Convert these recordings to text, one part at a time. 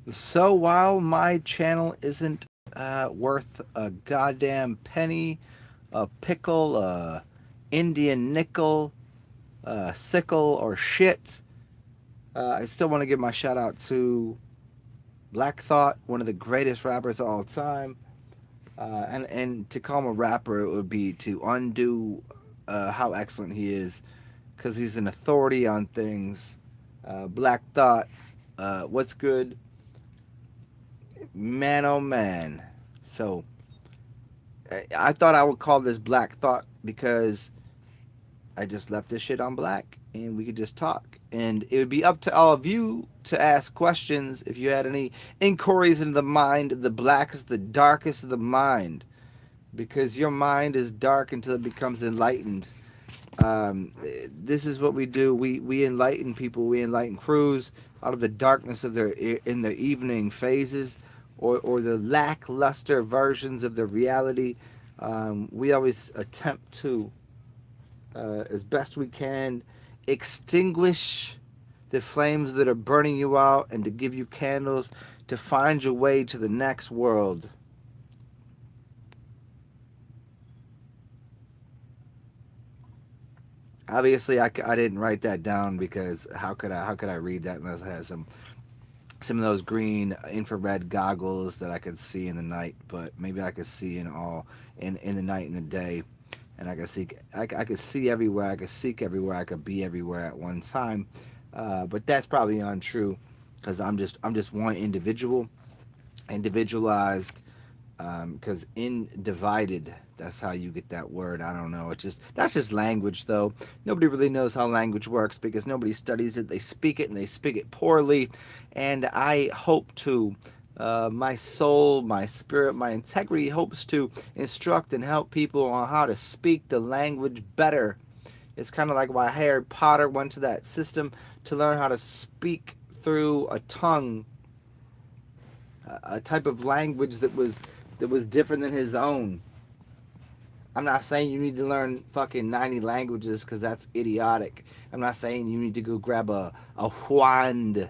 So while my channel isn't worth a goddamn penny, a pickle, a Indian nickel, a sickle, or shit, I still want to give my shout out to Black Thought, one of the greatest rappers of all time. And to call him a rapper, it would be to undo how excellent he is, because he's an authority on things. Black Thought, what's good? Man, oh man. So, I thought I would call this Black Thought because I just left this shit on black and we could just talk. And it would be up to all of you to ask questions if you had any inquiries into the mind of the blackest, the darkest of the mind. Because your mind is dark until it becomes enlightened. This is what we do. We enlighten people. We enlighten crews out of the darkness of their in their evening phases, or the lackluster versions of their reality. We always attempt to, as best we can, extinguish the flames that are burning you out, and to give you candles to find your way to the next world. Obviously, I didn't write that down because how could I read that unless I had some of those green infrared goggles that I could see in the night, but maybe I could see in the night and the day, and I could see everywhere, I could seek everywhere, I could be everywhere at one time. But that's probably untrue because I'm just one individual, individualized, because in divided, that's how you get that word. I don't know, it's just, that's just language though. Nobody really knows how language works because nobody studies it. They speak it and they speak it poorly. And I hope to, my soul, my spirit, my integrity hopes to instruct and help people on how to speak the language better. It's kind of like why Harry Potter went to that system to learn how to speak through a tongue, a type of language that was different than his own. I'm not saying you need to learn fucking 90 languages because that's idiotic. I'm not saying you need to go grab a wand.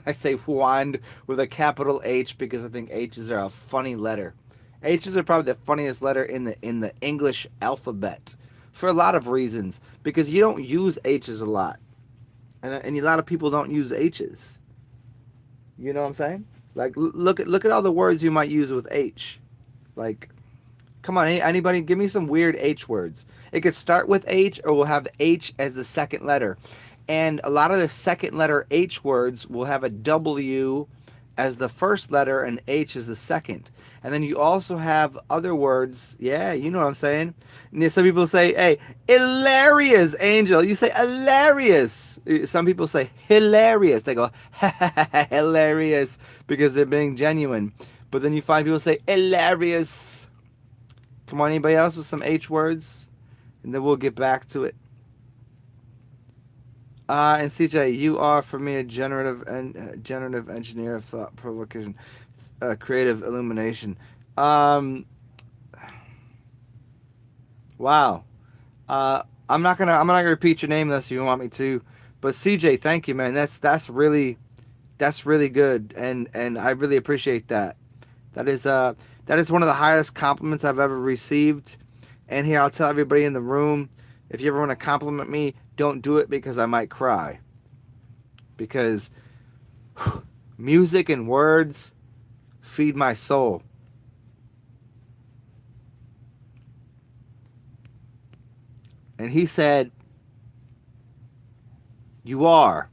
I say wand with a capital H because I think H's are a funny letter. H's are probably the funniest letter in the English alphabet for a lot of reasons, because you don't use H's a lot, and a lot of people don't use H's. You know what I'm saying? Like, look at all the words you might use with H. Like, come on, anybody, give me some weird H words. It could start with H or will have H as the second letter. And a lot of the second letter H words will have a W as the first letter and H as the second. And then you also have other words. Yeah, you know what I'm saying. And some people say, hey, hilarious, Angel. You say hilarious. Some people say hilarious. They go, hilarious, because they're being genuine. But then you find people say hilarious. Come on, anybody else with some H words? And then we'll get back to it. And CJ, you are for me a generative engineer of thought provocation, creative illumination. Um, wow. I'm not gonna repeat your name unless you want me to. But CJ, thank you, man. That's really good, and I really appreciate that. That is one of the highest compliments I've ever received. And here, I'll tell everybody in the room, if you ever want to compliment me, don't do it because I might cry. Because music and words feed my soul. And he said, you are,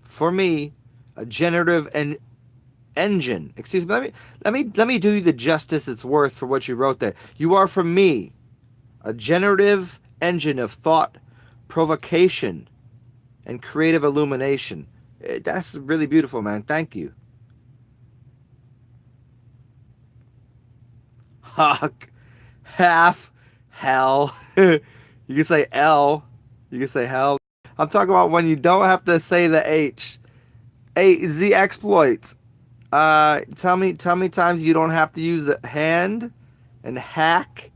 for me, a generative and engine. Excuse me. Let me do you the justice it's worth for what you wrote there. You are for me a generative engine of thought, provocation, and creative illumination. That's really beautiful, man. Thank you. Huck, half, hell. You can say L. You can say hell. I'm talking about when you don't have to say the H. The exploits. Tell me times you don't have to use the hand and hack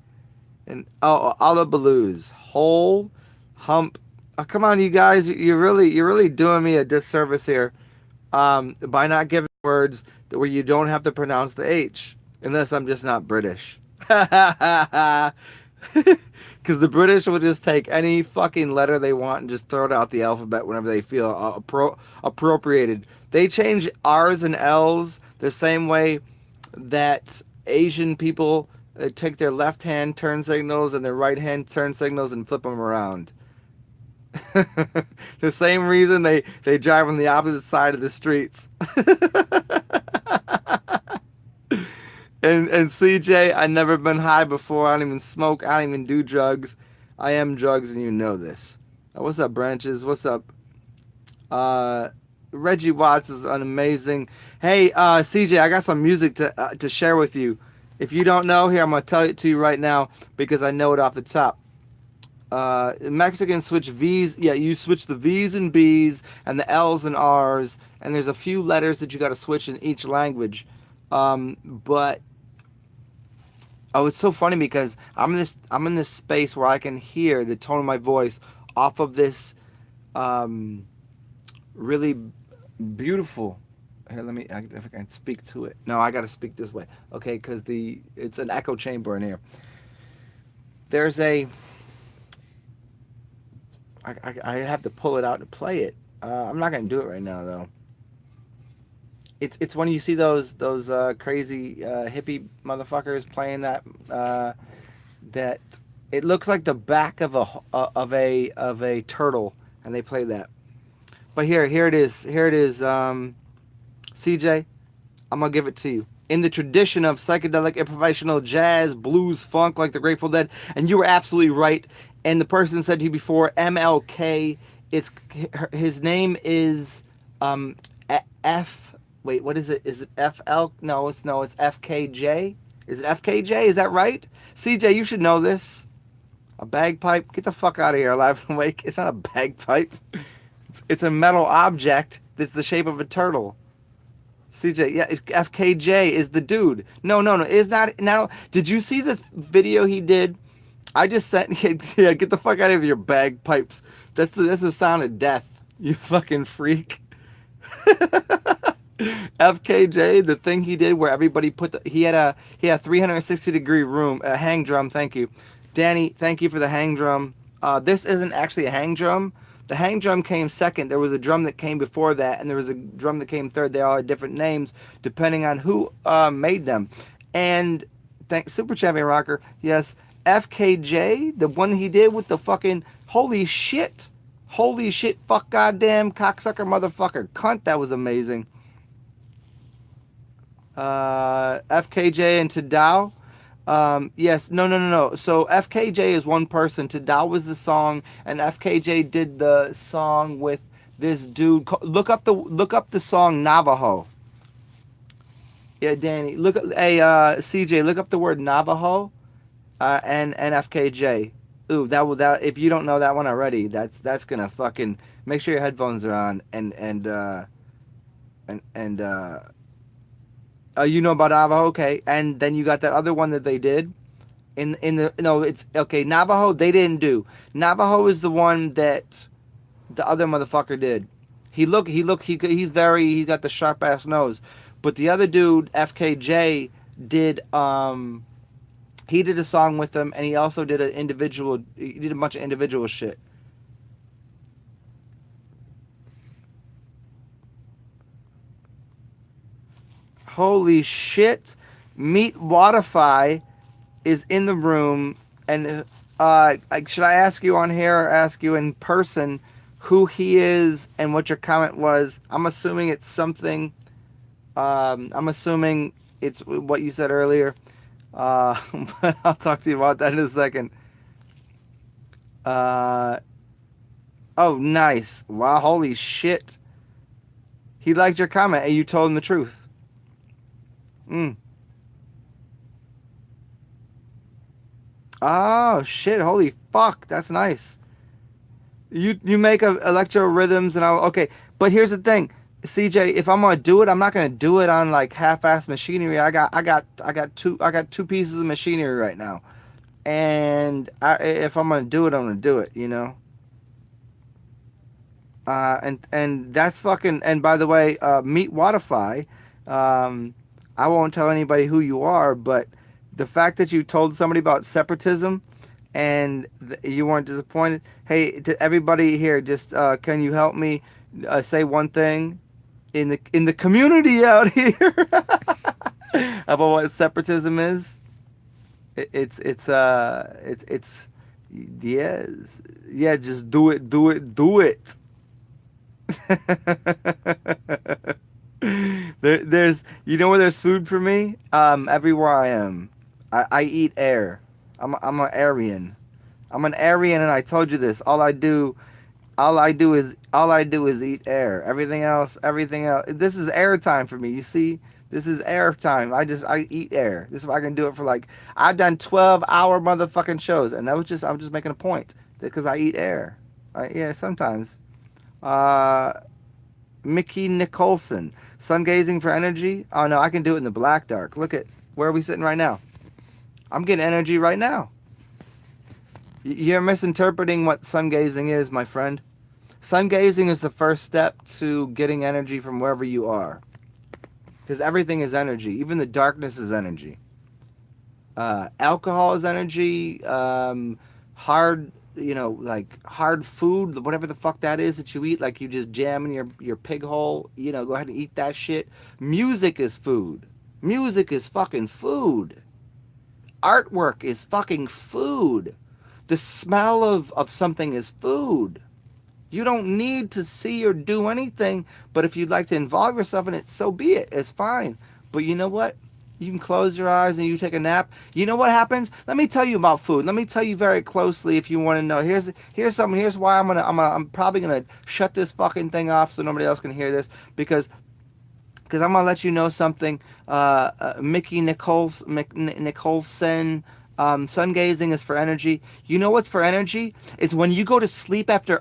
and all the blues. Hole, hump. Oh, come on, you guys, you're really doing me a disservice here. By not giving words where you don't have to pronounce the H, unless I'm just not British. Because the British will just take any fucking letter they want and just throw it out the alphabet whenever they feel appropriated. They change R's and L's the same way that Asian people take their left hand turn signals and their right hand turn signals and flip them around. The same reason they drive on the opposite side of the streets. And CJ, I've never been high before. I don't even smoke. I don't even do drugs. I am drugs, and you know this. What's up, Branches? What's up? Reggie Watts is an amazing. Hey, CJ, I got some music to share with you. If you don't know, here I'm gonna tell it to you right now because I know it off the top. Mexicans switch V's. Yeah, you switch the V's and B's and the L's and R's, and there's a few letters that you got to switch in each language. But it's so funny because I'm in this space where I can hear the tone of my voice off of this really beautiful. Here, if I can speak to it. No, I got to speak this way. Okay, because it's an echo chamber in here. There's I have to pull it out to play it. I'm not gonna do it right now though. It's when you see those crazy hippie motherfuckers playing that it looks like the back of a turtle, and they play that. But here it is. CJ, I'm gonna give it to you. In the tradition of psychedelic, improvisational jazz, blues, funk, like the Grateful Dead, and you were absolutely right. And the person said to you before, MLK. His name is F. Wait, what is it? Is it FL? No, it's FKJ. Is it FKJ? Is that right? CJ, you should know this. A bagpipe? Get the fuck out of here, Alive and Awake. It's not a bagpipe. It's a metal object that's the shape of a turtle. CJ, yeah, FKJ is the dude. No, it's not. Now, did you see the video he did? I just sent. Yeah, get the fuck out of your bagpipes. That's the sound of death. You fucking freak. FKJ, the thing he did where everybody he had a 360-degree room, a hang drum. Thank you, Danny. Thank you for the hang drum. This isn't actually a hang drum. The hang drum came second. There was a drum that came before that, and there was a drum that came third. They all had different names depending on who made them. And Super Champion Rocker, yes, FKJ, the one he did with the fucking holy shit, fuck, goddamn, cocksucker, motherfucker, cunt. That was amazing. FKJ and Tadao. Yes, no. So FKJ is one person. Tadao was the song, and FKJ did the song with this dude. Look up the song Navajo. Yeah, Danny. CJ. Look up the word Navajo, and FKJ. Ooh, that if you don't know that one already, that's gonna fucking make sure your headphones are on you know about Navajo, okay? And then you got that other one that they did it's okay. Navajo they didn't do. Navajo is the one that the other motherfucker did. He's got the sharp ass nose. But the other dude, FKJ, did he did a song with them, and he also did he did a bunch of individual shit. Holy shit. Meet Waterfy is in the room, and should I ask you on here or ask you in person who he is and what your comment was? I'm assuming it's something. I'm assuming it's what you said earlier. But I'll talk to you about that in a second. Oh, nice. Wow, holy shit. He liked your comment and you told him the truth. Oh shit! Holy fuck! That's nice. You make electro rhythms and okay. But here's the thing, CJ. If I'm gonna do it, I'm not gonna do it on like half-assed machinery. I got two pieces of machinery right now, and if I'm gonna do it, I'm gonna do it. You know. And that's fucking. And by the way, Meet Waterfy Um, I won't tell anybody who you are, but the fact that you told somebody about separatism and you weren't disappointed. Hey, to everybody here, just can you help me say one thing in the community out here about what separatism is? It's yes, yeah. Just do it, do it, do it. There's you know where there's food for me? Everywhere I am. I eat air. I'm an Aryan. I'm an Aryan, and I told you this. All I do is eat air. Everything else. This is air time for me. You see, this is air time. I eat air. This is if I can do it for like I've done 12-hour motherfucking shows, and that was just I'm just making a point because I eat air. Yeah, sometimes. Uh, Mickey Nicholson. Sun gazing for energy? Oh no, I can do it in the black dark. Look at where are we sitting right now? I'm getting energy right now. You're misinterpreting what sun gazing is, my friend. Sun gazing is the first step to getting energy from wherever you are. Because everything is energy. Even the darkness is energy. Alcohol is energy. Hard, like hard food, whatever the fuck that is that you eat, like you just jam in your pig hole. Go ahead and eat that shit. Music is food. Music is fucking food. Artwork is fucking food. The smell of something is food. You don't need to see or do anything, but if you'd like to involve yourself in it, so be it. It's fine. But you know what? You can close your eyes and you take a nap. You know what happens? Let me tell you about food. Let me tell you very closely if you want to know. Here's something. Here's why I'm probably gonna shut this fucking thing off so nobody else can hear this because I'm gonna let you know something. Mickey Nicholson. Sun gazing is for energy. You know what's for energy? It's when you go to sleep after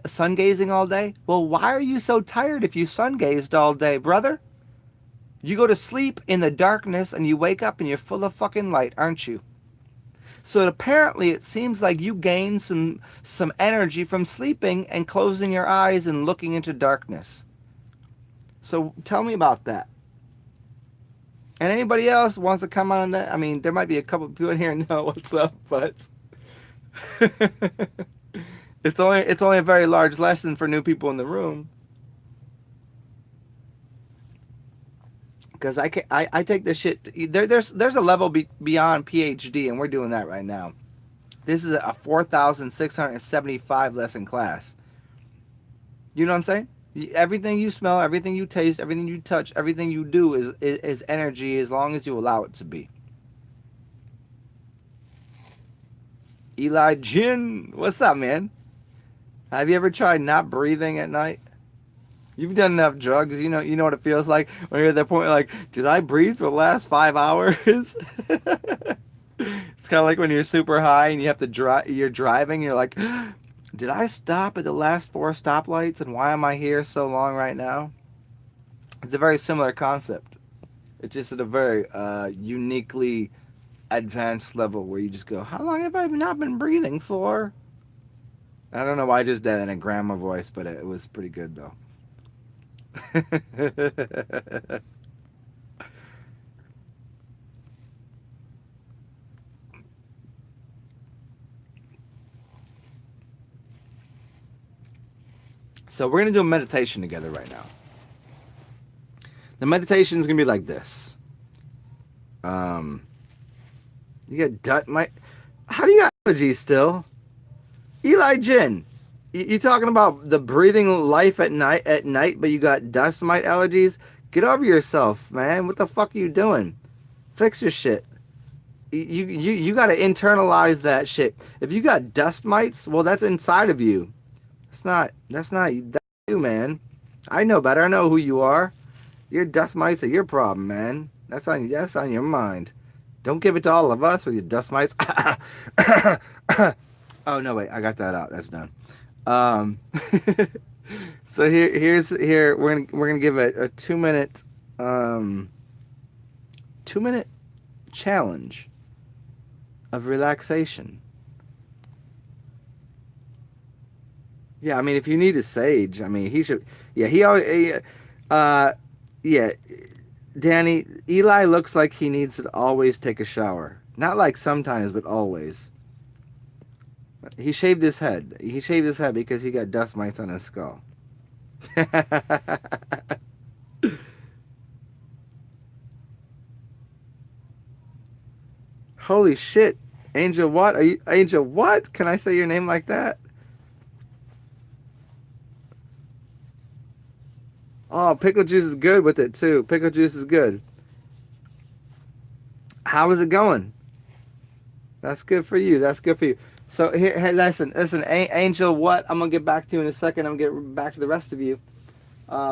sun gazing all day. Well, why are you so tired if you sun gazed all day, brother? You go to sleep in the darkness and you wake up and you're full of fucking light, aren't you? So apparently it seems like you gain some energy from sleeping and closing your eyes and looking into darkness. So tell me about that. And anybody else wants to come on that? I mean, there might be a couple of people in here who know what's up, but it's only a very large lesson for new people in the room. Because I take this shit. There's a level beyond PhD, and we're doing that right now. This is a 4,675 lesson class. You know what I'm saying? Everything you smell, everything you taste, everything you touch, everything you do is energy as long as you allow it to be. Eli Jin, what's up, man? Have you ever tried not breathing at night? You've done enough drugs, you know what it feels like when you're at that point, like, did I breathe for the last 5 hours? It's kind of like when you're super high and you have to drive. You're driving, and you're like, did I stop at the last 4 stoplights, and why am I here so long right now? It's a very similar concept. It's just at a very uniquely advanced level where you just go, how long have I not been breathing for? I don't know why I just did that in a grandma voice, but it was pretty good though. So we're gonna do a meditation together right now. The meditation is gonna be like this. You get how do you got allergies still? Eli Jin, you talking about the breathing life at night, but you got dust mite allergies? Get over yourself, man. What the fuck are you doing? Fix your shit. You got to internalize that shit. If you got dust mites, well, that's inside of you. That's you, man. I know better. I know who you are. Your dust mites are your problem, man. That's on your mind. Don't give it to all of us with your dust mites. Oh no, wait, I got that out. That's done. So here we're gonna give a 2-minute 2-minute challenge of relaxation. Yeah, I mean, if you need a sage, I mean, he should. Yeah, he always. Yeah, Danny, Eli looks like he needs to always take a shower. Not like sometimes, but always. He shaved his head. He shaved his head because he got dust mites on his skull. Holy shit. Angel what? Are you Angel what? Can I say your name like that? Oh, pickle juice is good with it too. Pickle juice is good. How is it going? That's good for you. That's good for you. So here, hey, listen, Angel. What? I'm gonna get back to you in a second. I'm gonna get back to the rest of you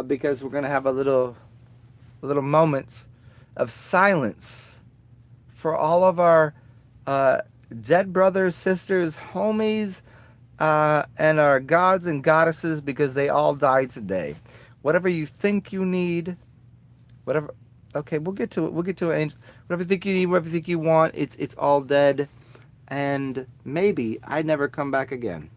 because we're gonna have a little moments of silence for all of our uh, dead brothers, sisters, homies, and our gods and goddesses because they all died today. Whatever you think you need, whatever. Okay, we'll get to it. We'll get to it. Angel. Whatever you think you need, whatever you think you want, it's all dead. And maybe I never come back again.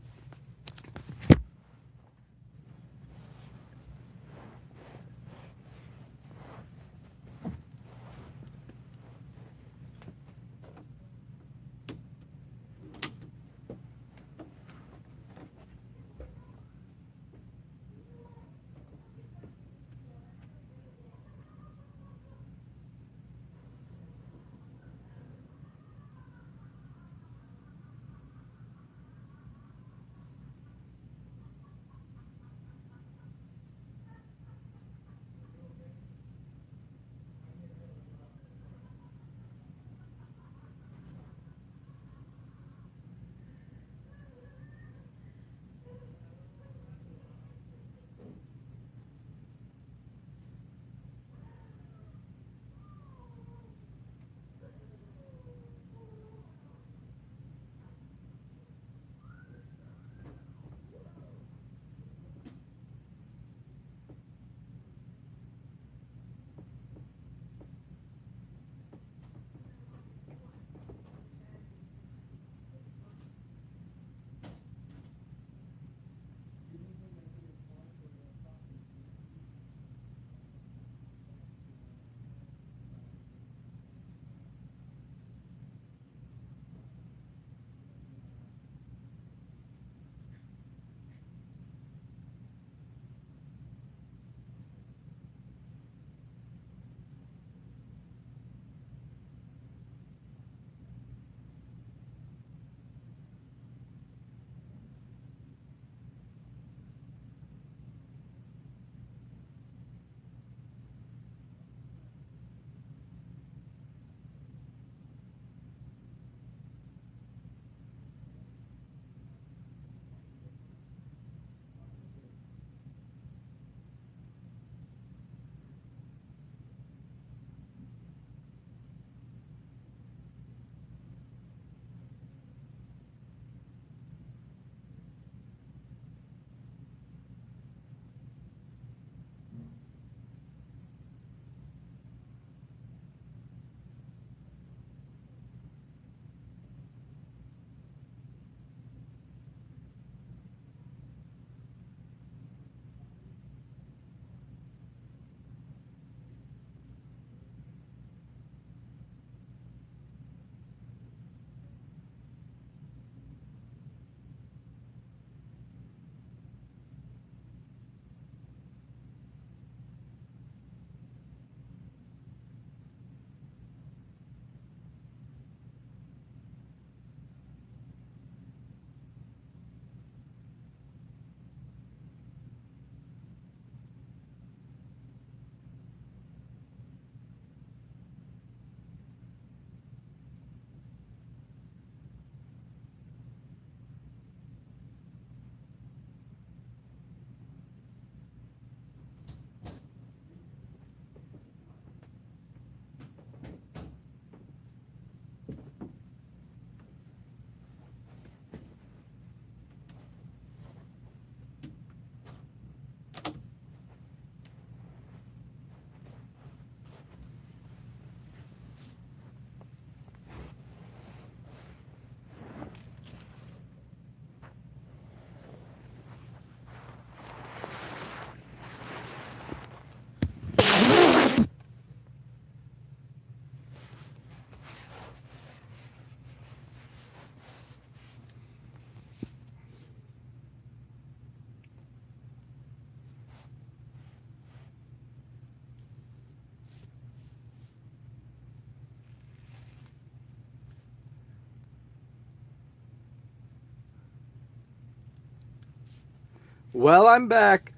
Well, I'm back,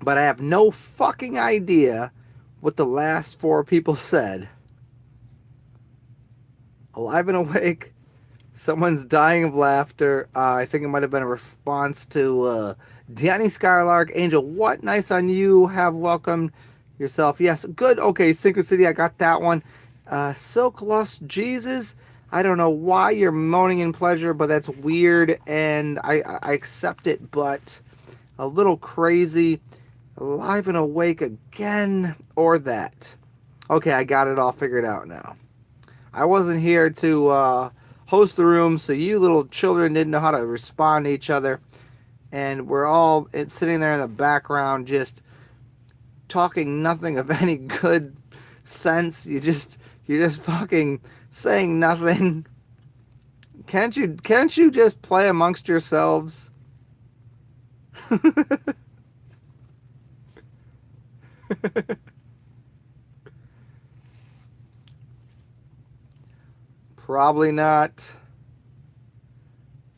but I have no fucking idea what the last four people said. Alive and awake. Someone's dying of laughter. I think it might have been a response to Danny Skylark. Angel, what? Nice on you. Have welcomed yourself. Yes, good. Okay, Synchronicity, I got that one. Silk Lust Jesus. I don't know why you're moaning in pleasure, but that's weird, and I accept it, but a little crazy. Alive and awake again, or that. Okay, I got it all figured out now. I wasn't here to host the room, so you little children didn't know how to respond to each other, and we're all sitting there in the background, just talking nothing of any good sense. You're just fucking saying nothing. Can't you just play amongst yourselves? Probably not.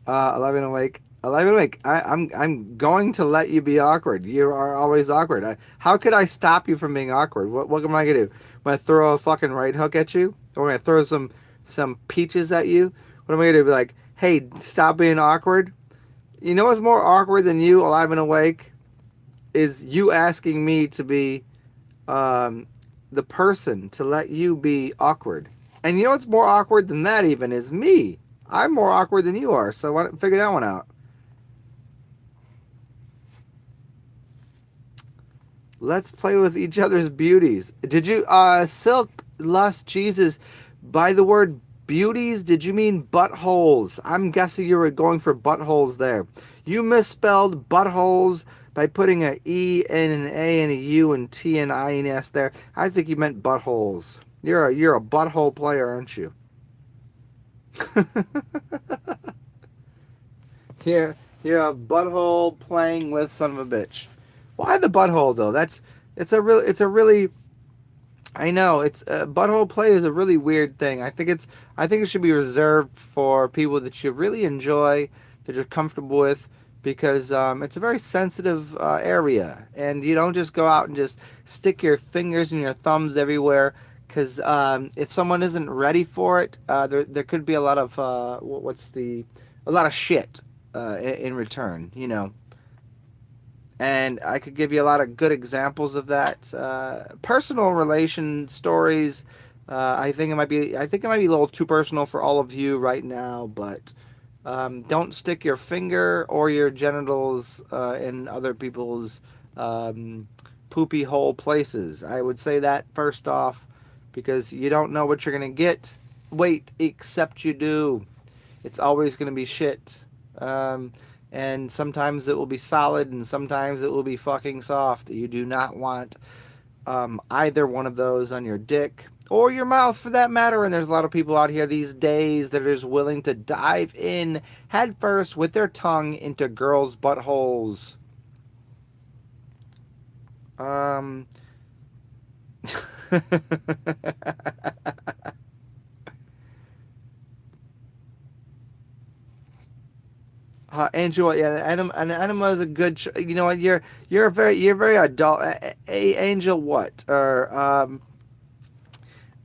11 awake. 11 awake. I'm going to let you be awkward. You are always awkward. How could I stop you from being awkward? What am I gonna do? Am I throw a fucking right hook at you? Or am I throw some peaches at you? What am I gonna do? Be like, hey, stop being awkward. You know what's more awkward than you alive and awake is you asking me to be the person to let you be awkward. And you know what's more awkward than that even is me. I'm more awkward than you are, so why don't figure that one out. Let's play with each other's beauties. Did you, Silk Lust Jesus, by the word beauties, did you mean buttholes? I'm guessing you were going for buttholes there. You misspelled buttholes by putting an E and an A and a U and T and I and S there. I think you meant buttholes. You're a butthole player, aren't you? You're a butthole playing with son of a bitch. Why the butthole though? It's a really I know it's butthole play is a really weird thing. I think it should be reserved for people that you really enjoy, that you're comfortable with, because it's a very sensitive area, and you don't just go out and just stick your fingers and your thumbs everywhere. Because if someone isn't ready for it, there could be a lot of a lot of shit in return, you know. And I could give you a lot of good examples of that. Personal relation stories. I think it might be a little too personal for all of you right now, but don't stick your finger or your genitals in other people's poopy hole places. I would say that first off, because you don't know what you're gonna get. Wait, except you do. It's always gonna be shit. And sometimes it will be solid and sometimes it will be fucking soft. You do not want either one of those on your dick or your mouth for that matter. And there's a lot of people out here these days that are just willing to dive in head first with their tongue into girls' buttholes. Angel, yeah, an enema is a good. You know what? You're very adult. Angel, what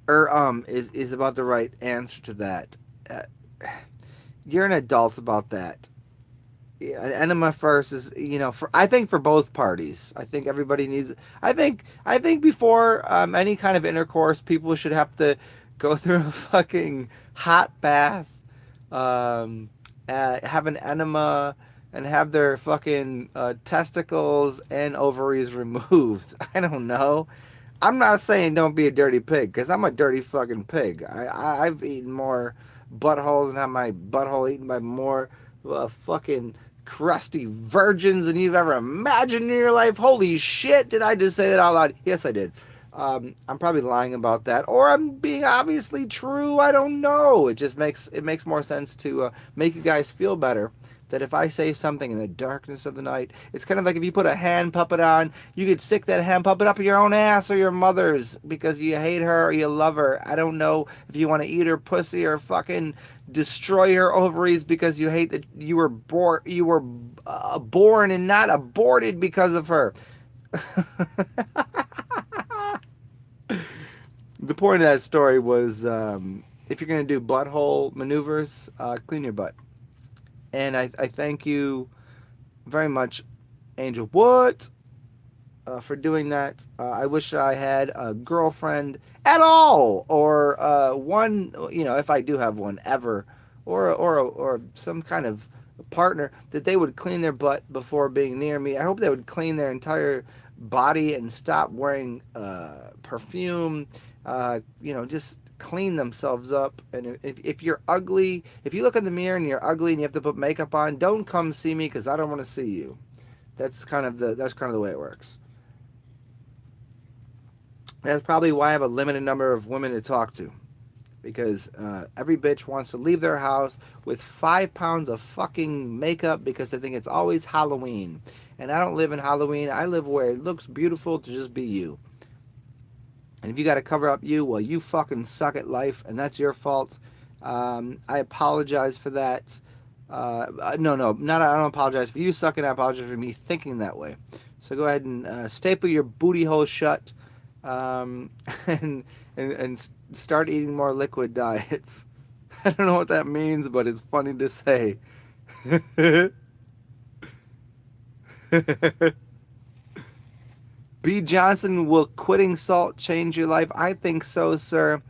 is about the right answer to that. Uh, you're an adult about that. Yeah, an enema first is for I think for both parties. I think everybody needs. I think before any kind of intercourse, people should have to go through a fucking hot bath. Um, have an enema and have their fucking testicles and ovaries removed. I don't know. I'm not saying don't be a dirty pig, because I'm a dirty fucking pig. I've eaten more buttholes and had my butthole eaten by more fucking crusty virgins than you've ever imagined in your life. Holy shit, did I just say that out loud? Yes, I did. I'm probably lying about that, or I'm being obviously true. I don't know. It makes more sense to make you guys feel better that if I say something in the darkness of the night, it's kind of like if you put a hand puppet on, you could stick that hand puppet up your own ass or your mother's because you hate her or you love her. I don't know if you want to eat her pussy or fucking destroy her ovaries because you hate that you were born and not aborted because of her. The point of that story was if you're going to do butthole maneuvers, clean your butt. And I thank you very much, Angel Wood, for doing that. I wish I had a girlfriend at all, or one, if I do have one ever, or some kind of partner that they would clean their butt before being near me. I hope they would clean their entire body and stop wearing perfume. Just clean themselves up. And if you're ugly, if you look in the mirror and you're ugly and you have to put makeup on, don't come see me because I don't want to see you. That's kind of the way it works. That's probably why I have a limited number of women to talk to, because every bitch wants to leave their house with 5 pounds of fucking makeup because they think it's always Halloween. And I don't live in Halloween. I live where it looks beautiful to just be you. And if you got to cover up you, well, you fucking suck at life, and that's your fault. I apologize for that. No, not I don't apologize for you sucking. I apologize for me thinking that way. So go ahead and staple your booty hole shut, and start eating more liquid diets. I don't know what that means, but it's funny to say. B. Johnson, will quitting salt change your life? I think so, sir.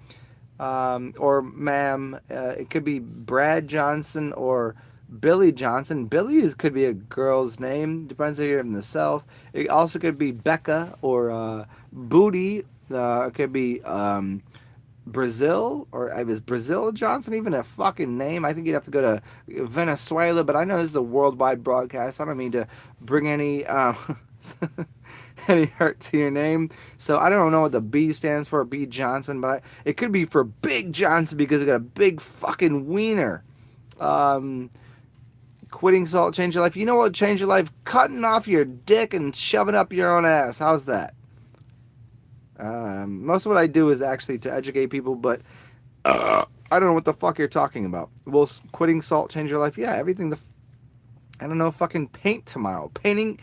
Or ma'am. It could be Brad Johnson or Billy Johnson. Billy could be a girl's name. Depends if you're in the South. It also could be Becca or Booty. It could be Brazil, or is Brazil Johnson even a fucking name? I think you'd have to go to Venezuela, but I know this is a worldwide broadcast. So I don't mean to bring any any hurt to your name. So I don't know what the B stands for, B Johnson, but it could be for Big Johnson because it got a big fucking wiener. Quitting salt change your life. You know what would change your life? Cutting off your dick and shoving up your own ass. How's that? Most of what I do is actually to educate people, but I don't know what the fuck you're talking about. Will quitting salt change your life? Yeah, everything. I don't know, fucking paint tomorrow. Painting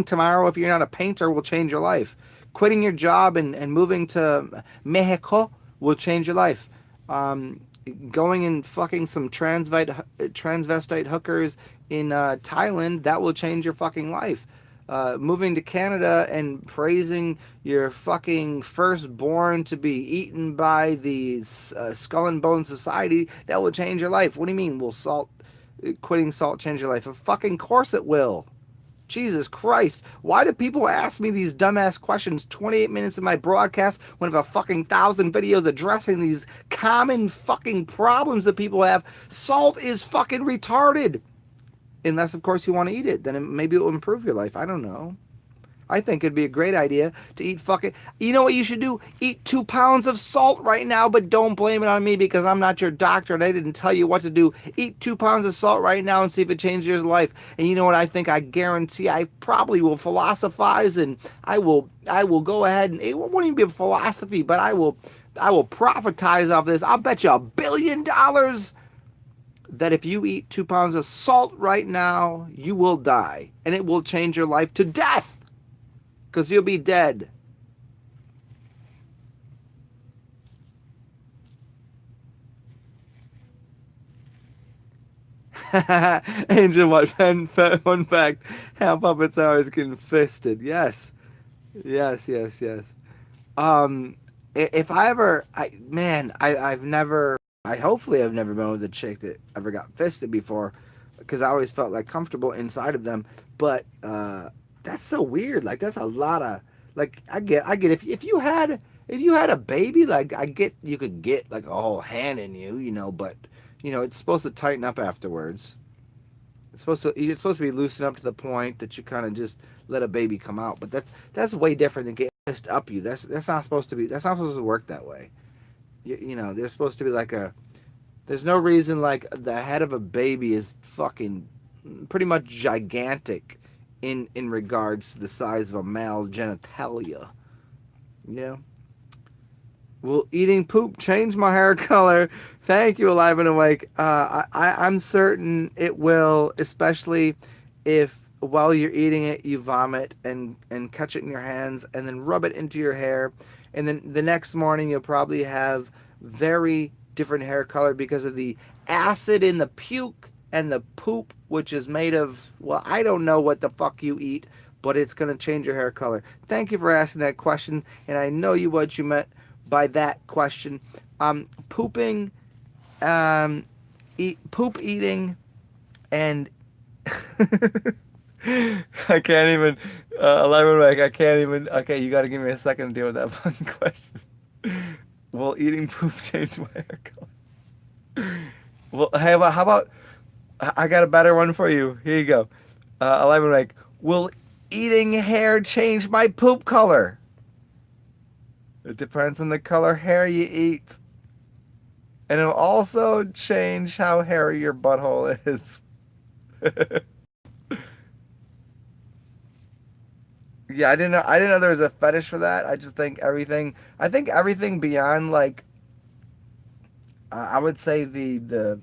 tomorrow, if you're not a painter, will change your life. Quitting your job and moving to Mexico will change your life. Going and fucking some transvestite hookers in Thailand, that will change your fucking life. Moving to Canada and praising your fucking firstborn to be eaten by the Skull and Bone Society, that will change your life. What do you mean, quitting salt change your life? Of fucking course it will. Jesus Christ. Why do people ask me these dumbass questions 28 minutes of my broadcast when I have a fucking 1,000 videos addressing these common fucking problems that people have? Salt is fucking retarded. Unless, of course, you want to eat it. Then maybe it will improve your life. I don't know. I think it'd be a great idea to eat fucking... You know what you should do? Eat 2 pounds of salt right now, but don't blame it on me because I'm not your doctor and I didn't tell you what to do. Eat 2 pounds of salt right now and see if it changes your life. And you know what I think? I guarantee I probably will philosophize and I will go ahead and... It won't even be a philosophy, but I will prophetize off this. I'll bet you $1 billion that if you eat 2 pounds of salt right now, you will die. And it will change your life to death. Because you'll be dead. Angel, what fun fact? How puppets are always getting fisted. Yes. Yes. If I ever, I've never, hopefully I've never been with a chick that ever got fisted before, because I always felt like comfortable inside of them. But that's so weird. Like that's a lot of, like I get if you had a baby, like I get you could get like a whole hand in you, but it's supposed to tighten up afterwards. It's supposed to be loosened up to the point that you kind of just let a baby come out. But that's way different than getting pissed up you. That's not supposed to work that way. There's supposed to be like there's no reason like the head of a baby is fucking pretty much gigantic in regards to the size of a male genitalia. Yeah. Will eating poop change my hair color? Thank you, Alive and Awake. I'm certain it will, especially if while you're eating it, you vomit and catch it in your hands and then rub it into your hair. And then the next morning, you'll probably have very different hair color because of the acid in the puke and the poop, which is made of, well, I don't know what the fuck you eat, but it's going to change your hair color. Thank you for asking that question. And I know what you meant by that question. Pooping, poop eating, and I can't even. 11 back. I can't even. Okay, you got to give me a second to deal with that fucking question. Will eating poop change my hair color? Well, hey, how about? I got a better one for you. Here you go. 11 back. Will eating hair change my poop color? It depends on the color hair you eat. And it'll also change how hairy your butthole is. Yeah, I didn't know there was a fetish for that. I just think everything. I think everything beyond like. I would say the.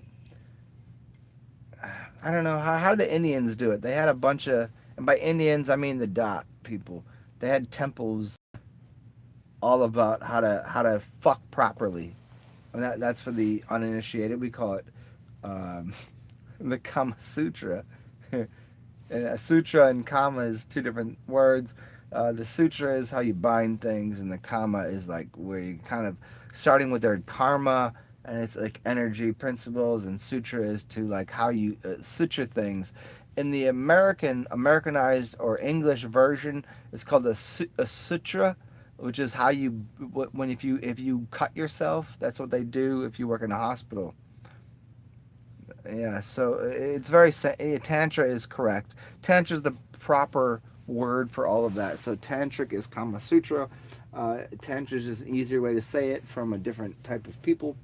I don't know how the Indians do it. They had a bunch of, and by Indians I mean the dot people. They had temples all about how to fuck properly. And that's for the uninitiated. We call it um, the Kama Sutra. And a sutra and kama is two different words. The sutra is how you bind things, and the kama is like where you kind of starting with their karma, and it's like energy principles. And sutra is to like how you sutra things. In the Americanized or English version, it's called a sutra, which is how you when if you cut yourself, that's what they do if you work in a hospital. Yeah, so it's very tantra is correct. Tantra is the proper word for all of that. So tantric is Kama Sutra. Tantra is just an easier way to say it from a different type of people.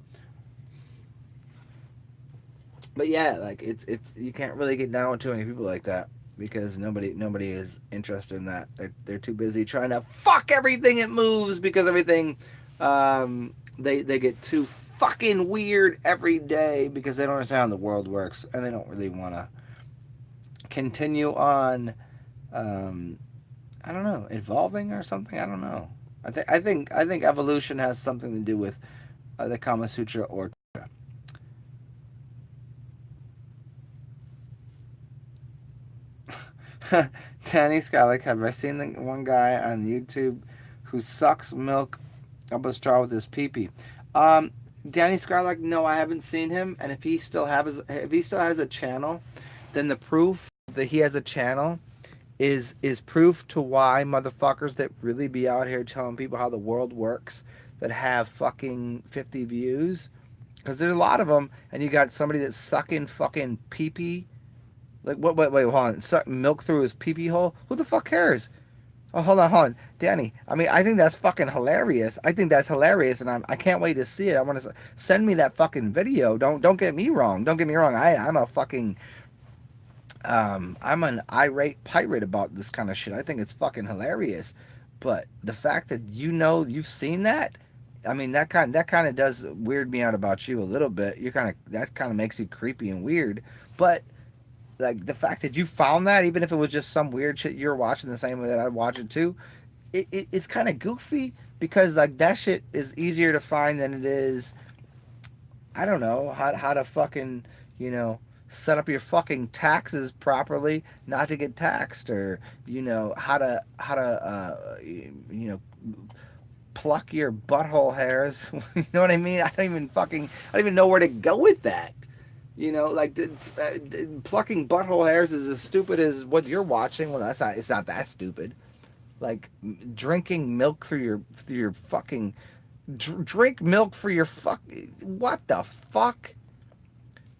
But yeah, like it's you can't really get down with too many people like that because nobody is interested in that. They're too busy trying to fuck everything that moves because everything they get too fucking weird every day because they don't understand how the world works and they don't really want to continue on um, I don't know, evolving or something. I don't know. I think evolution has something to do with the Kama Sutra or Danny Skylick. Have I seen the one guy on YouTube who sucks milk up a straw with his pee pee? Um, Danny Skylick. No, I haven't seen him. And if he still has a channel, then the proof that he has a channel is proof to why motherfuckers that really be out here telling people how the world works that have fucking 50 views, because there's a lot of them, and you got somebody that's sucking fucking pee pee. Like, what? Wait, hold on. Suck milk through his pee pee hole? Who the fuck cares? Oh, hold on. Danny, I mean, I think that's fucking hilarious. I think that's hilarious, and I can't wait to see it. I want to send me that fucking video. Don't get me wrong. Don't get me wrong. I'm a fucking I'm an irate pirate about this kind of shit. I think it's fucking hilarious. But the fact that you've seen that, I mean that kind of does weird me out about you a little bit. That kind of makes you creepy and weird. But like the fact that you found that, even if it was just some weird shit you're watching the same way that I watch it too, it's kind of goofy because like that shit is easier to find than it is. I don't know how to fucking set up your fucking taxes properly, not to get taxed, or how to pluck your butthole hairs. You know what I mean? I don't even know where to go with that. Like plucking butthole hairs is as stupid as what you're watching. Well, that's not. It's not that stupid. Like drinking milk through your fucking drink milk for your fuck. What the fuck?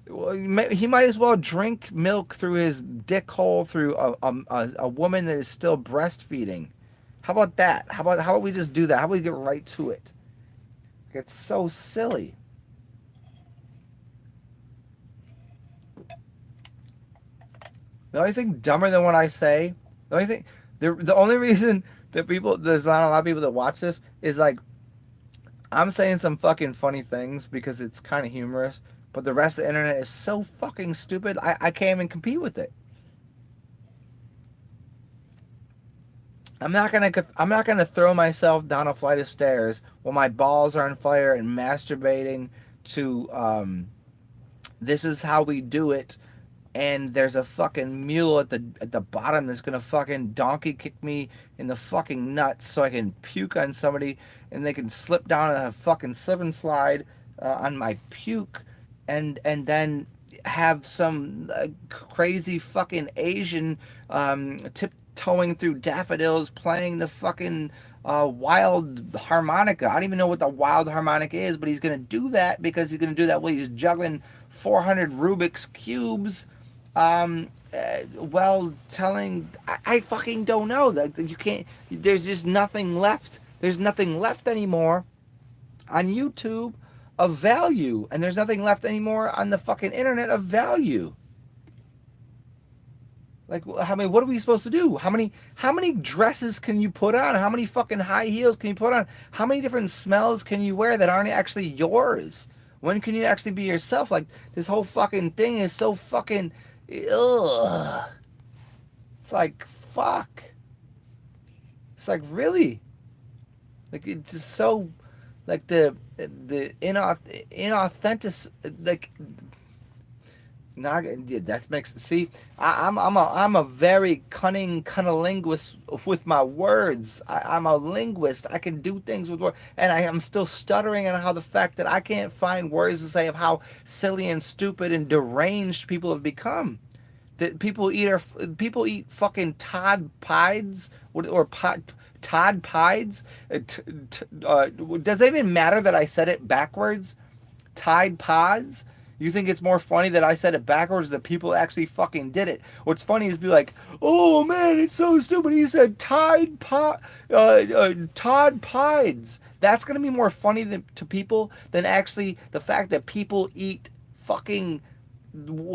Well, he might as well drink milk through his dick hole through a woman that is still breastfeeding. How about that? How about we just do that? How about we get right to it? It's so silly. The only thing dumber than what I say, the only thing, the only reason that there's not a lot of people that watch this is like, I'm saying some fucking funny things because it's kind of humorous, but the rest of the internet is so fucking stupid, I can't even compete with it. I'm not gonna throw myself down a flight of stairs while my balls are on fire and masturbating to This Is How We Do It, and there's a fucking mule at the bottom that's gonna fucking donkey kick me in the fucking nuts so I can puke on somebody and they can slip down a fucking slip and slide on my puke, and then have some crazy fucking Asian tiptoeing through daffodils playing the fucking wild harmonica. I don't even know what the wild harmonica is, but he's gonna do that because he's gonna do that while he's juggling 400 Rubik's cubes. Well, I fucking don't know. That you can't. There's just nothing left. There's nothing left anymore on YouTube of value, and there's nothing left anymore on the fucking internet of value. Like, what are we supposed to do? How many dresses can you put on? How many fucking high heels can you put on? How many different smells can you wear that aren't actually yours? When can you actually be yourself? Like, this whole fucking thing is so fucking, ugh. It's like, fuck. It's like, really? Like, it's just so, like, the inauthentic, like, not that makes see. I'm a very cunning linguist with my words. I'm a linguist. I can do things with words, and I am still stuttering on how the fact that I can't find words to say of how silly and stupid and deranged people have become. That people eat fucking Todd Pies or Todd Pies. Does it even matter that I said it backwards? Tide Pods. You think it's more funny that I said it backwards than people actually fucking did it? What's funny is be like, oh man, it's so stupid. He said Todd Pies. That's gonna be more funny to people than actually the fact that people eat fucking.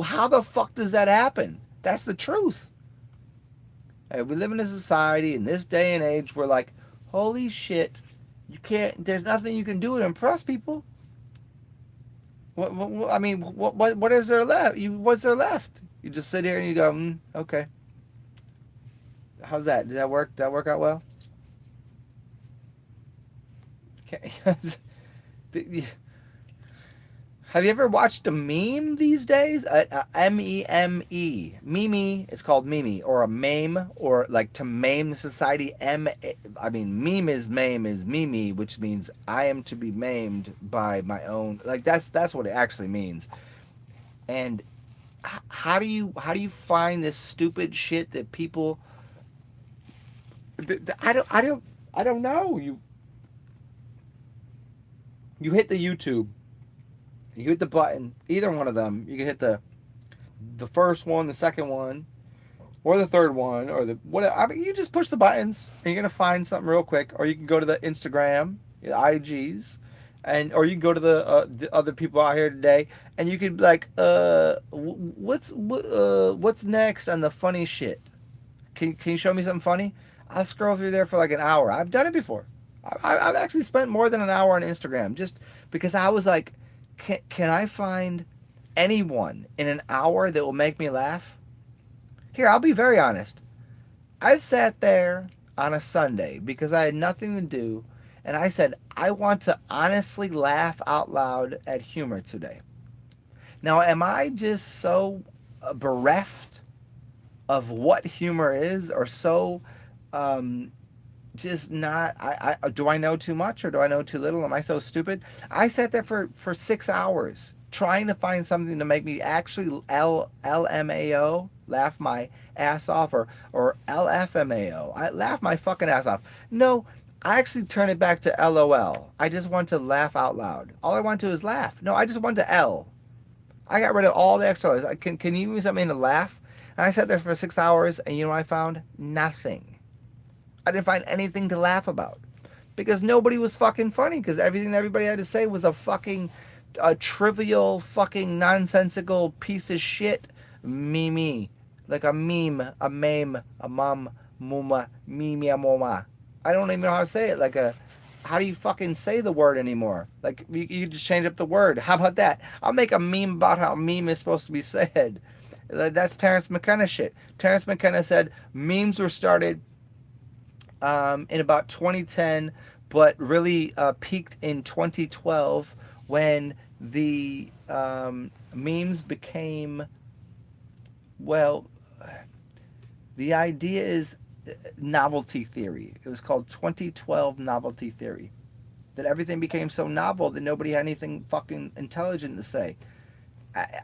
How the fuck does that happen? That's the truth. And we live in a society in this day and age where, like, holy shit, you can't. There's nothing you can do to impress people. I mean, what is there left? What's there left? You just sit here and you go, okay. How's that? Did that work? Did that work out well? Okay. Have you ever watched a meme these days? M-E-M-E. Meme. It's called meme, or a meme, or like to maim society. I mean, meme is meme, which means I am to be maimed by my own. Like that's what it actually means. And how do you find this stupid shit that people? I don't know. You hit the YouTube. You hit the button, either one of them. You can hit the first one, the second one, or the third one, or the whatever. I mean, you just push the buttons, and you're gonna find something real quick. Or you can go to the Instagram, the IGs, or you can go to the other people out here today, and you could be like, what's next on the funny shit? Can you show me something funny? I'll scroll through there for like an hour. I've done it before. I've actually spent more than an hour on Instagram just because I was like, can I find anyone in an hour that will make me laugh? Here, I'll be very honest. I sat there on a Sunday because I had nothing to do, and I said, I want to honestly laugh out loud at humor today. Now, am I just so bereft of what humor is, or so just not, do I know too much or do I know too little? Am I so stupid? I sat there for 6 hours trying to find something to make me actually LMAO, laugh my ass off, or LFMAO, I laugh my fucking ass off. No, I actually turn it back to LOL. I just want to laugh out loud. All I want to do is laugh. No, I just want to L. I got rid of all the extra letters. Can you give me something to laugh? And I sat there for 6 hours, and you know what I found? Nothing. I didn't find anything to laugh about because nobody was fucking funny, because everything that everybody had to say was a trivial fucking nonsensical piece of shit meme like a meme, a meme, a mom, muma, mimia moma. I don't even know how to say it. Like a, how do you fucking say the word anymore? Like you just change up the word. How about that? I'll make a meme about how meme is supposed to be said. That's Terrence McKenna shit. Terrence McKenna said memes were started in about 2010, but really peaked in 2012 when the memes became, well, the idea is novelty theory. It was called 2012 novelty theory. That everything became so novel that nobody had anything fucking intelligent to say.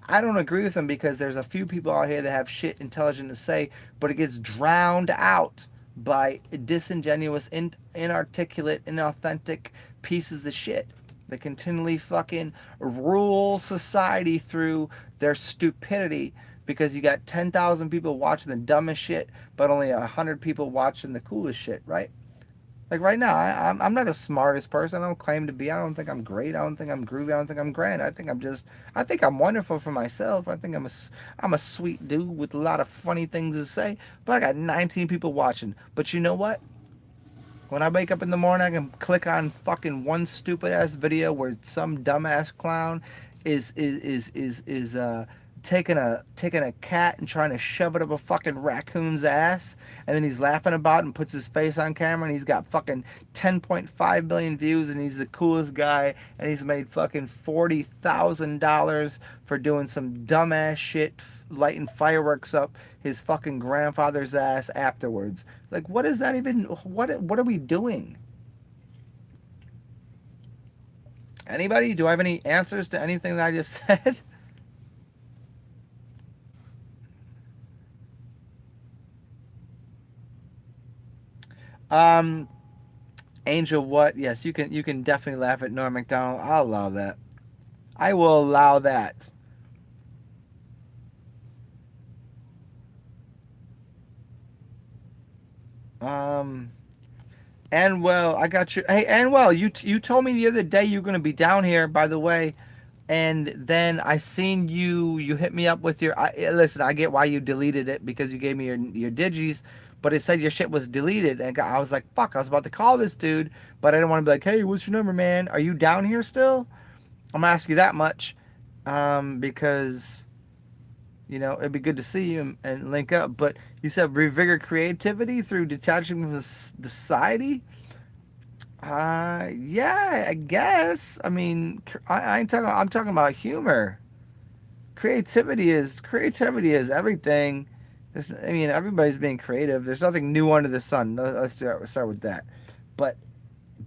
I don't agree with him because there's a few people out here that have shit intelligent to say, but it gets drowned out by disingenuous, inarticulate, inauthentic pieces of shit that continually fucking rule society through their stupidity because you got 10,000 people watching the dumbest shit, but only 100 people watching the coolest shit, right? Like right now, I'm not the smartest person. I don't claim to be. I don't think I'm great. I don't think I'm groovy. I don't think I'm grand. I think I'm wonderful for myself. I think I'm a sweet dude with a lot of funny things to say. But I got 19 people watching. But you know what? When I wake up in the morning, I can click on fucking one stupid ass video where some dumbass clown is taking a cat and trying to shove it up a fucking raccoon's ass, and then he's laughing about it and puts his face on camera, and he's got fucking 10.5 million views, and he's the coolest guy, and he's made fucking $40,000 for doing some dumbass shit, lighting fireworks up his fucking grandfather's ass afterwards. Like, what is that even? What are we doing? Anybody? Do I have any answers to anything that I just said? Um, Angel, what? Yes, you can definitely laugh at Norm Macdonald. I'll allow that. I will allow that. Um, and well, I got you. Hey, and well, you told me the other day you were gonna be down here. By the way, and then I seen you hit me up with your listen. I get why you deleted it because you gave me your digis, but it said your shit was deleted, and I was like, fuck. I was about to call this dude, but I didn't want to be like, hey, what's your number, man? Are you down here still? I'm gonna ask you that much, because it'd be good to see you and link up. But you said revigor creativity through detaching from society. Yeah, I guess. I mean, I ain't talking. I'm talking about humor. Creativity is everything. I mean, everybody's being creative. There's nothing new under the sun. Let's start with that. But